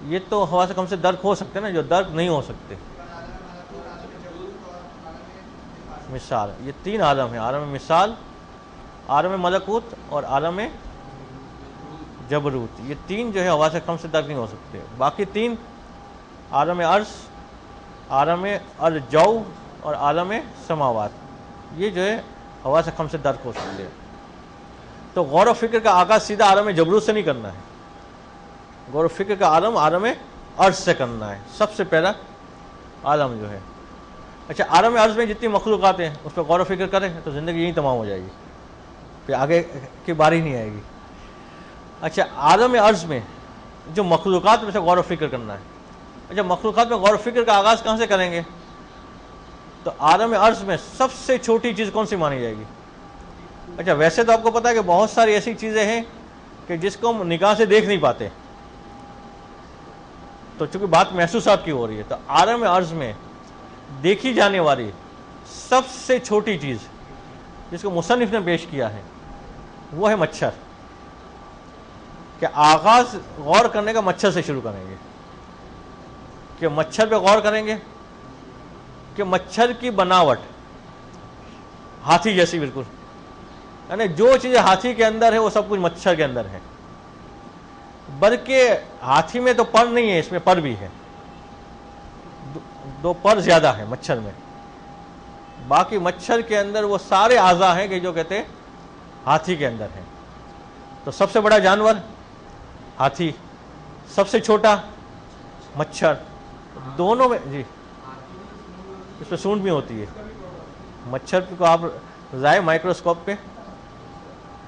یہ تو ہوا سے کم سے درک ہو سکتے نا، جو درک نہیں ہو سکتے. مثال، یہ 3 عالم ہیں، عالم مثال، عالم ملکوت اور عالم جبروت. یہ 3 جو ہے ہوا سے کم سے درک نہیں ہو سکتے. باقی 3 عالم ارض، عالم ارجو اور عالم سماوات، یہ جو ہے ہوا سے کم سے درک ہو سکتے ہیں. تو غور و فکر کا آغاز سیدھا عالم جبروت سے نہیں کرنا ہے. غور و فکر کا عالم عالم ارض سے کرنا ہے، سب سے پہلا عالم جو ہے. اچھا، عالم ارض میں جتنی مخلوقات ہیں اس پہ غور و فکر کریں تو زندگی یہیں تمام ہو جائے گی، پھر آگے کی باری نہیں آئے گی. اچھا، عالم ارض میں جو مخلوقات میں سے غور و فکر کرنا ہے. اچھا، مخلوقات میں غور و فکر کا آغاز کہاں سے کریں گے؟ تو عالم ارض میں سب سے چھوٹی چیز کون سی مانی جائے گی؟ اچھا، ویسے تو آپ کو پتا ہے کہ بہت ساری ایسی چیزیں ہیں کہ جس کو ہم نگاہ سے دیکھ نہیں پاتے، تو چونکہ بات محسوسات کی ہو رہی ہے، تو عالم ارض میں دیکھی جانے والی سب سے چھوٹی چیز جس کو مصنف نے پیش کیا ہے وہ ہے مچھر. کہ آغاز غور کرنے کا مچھر سے شروع کریں گے، کہ مچھر پہ غور کریں گے کہ مچھر کی بناوٹ ہاتھی جیسی بالکل، یعنی جو چیزیں ہاتھی کے اندر ہے وہ سب کچھ مچھر کے اندر ہے. بلکہ ہاتھی میں تو پر نہیں ہے، اس میں پر بھی ہے، 2 پر زیادہ ہے مچھر میں. باقی مچھر کے اندر وہ سارے اعضاء ہیں کہ جو کہتے ہیں ہاتھی کے اندر ہیں. تو سب سے بڑا جانور ہاتھی، سب سے چھوٹا مچھر، دونوں میں جی اس پہ سونڈ بھی ہوتی ہے. مچھر کو آپ ذرائع مائکروسکوپ پہ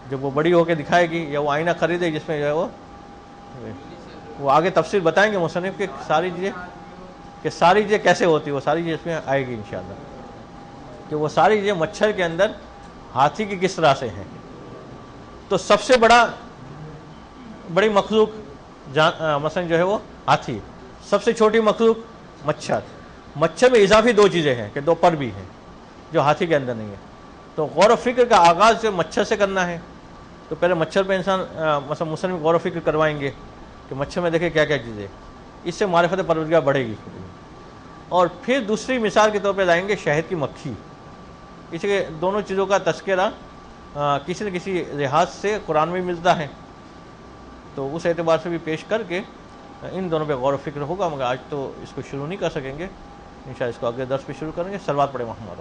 جب وہ بڑی ہو کے دکھائے گی، یا وہ آئینہ خریدے جس میں جو ہے وہ آگے تفصیل بتائیں گے مصنف کے ساری چیزیں کیسے ہوتی ہے، وہ ساری چیزیں اس میں آئے گی انشاءاللہ، کہ وہ ساری چیزیں مچھر کے اندر ہاتھی کی کس طرح سے ہیں. تو سب سے بڑی مخلوق مثلا جو ہے وہ ہاتھی، سب سے چھوٹی مخلوق مچھر. مچھر میں اضافی 2 چیزیں ہیں کہ 2 پر بھی ہیں جو ہاتھی کے اندر نہیں ہے. تو غور و فکر کا آغاز جو مچھر سے کرنا ہے، تو پہلے مچھر پہ انسان مثلا مسلم غور و فکر کروائیں گے کہ مچھر میں دیکھیں کیا کیا چیزیں، اس سے معرفت پروردگار بڑھے گی. اور پھر دوسری مثال کے طور پہ لائیں گے شہد کی مکھی. اس کے دونوں چیزوں کا تذکرہ کسی نہ کسی لحاظ سے قرآن میں ملتا ہے، تو اس اعتبار سے بھی پیش کر کے ان دونوں پہ غور و فکر ہوگا. مگر آج تو اس کو شروع نہیں کر سکیں گے، انشاءاللہ اس کو اگلے درس پہ شروع کریں گے. صلوات پڑھیں محمد.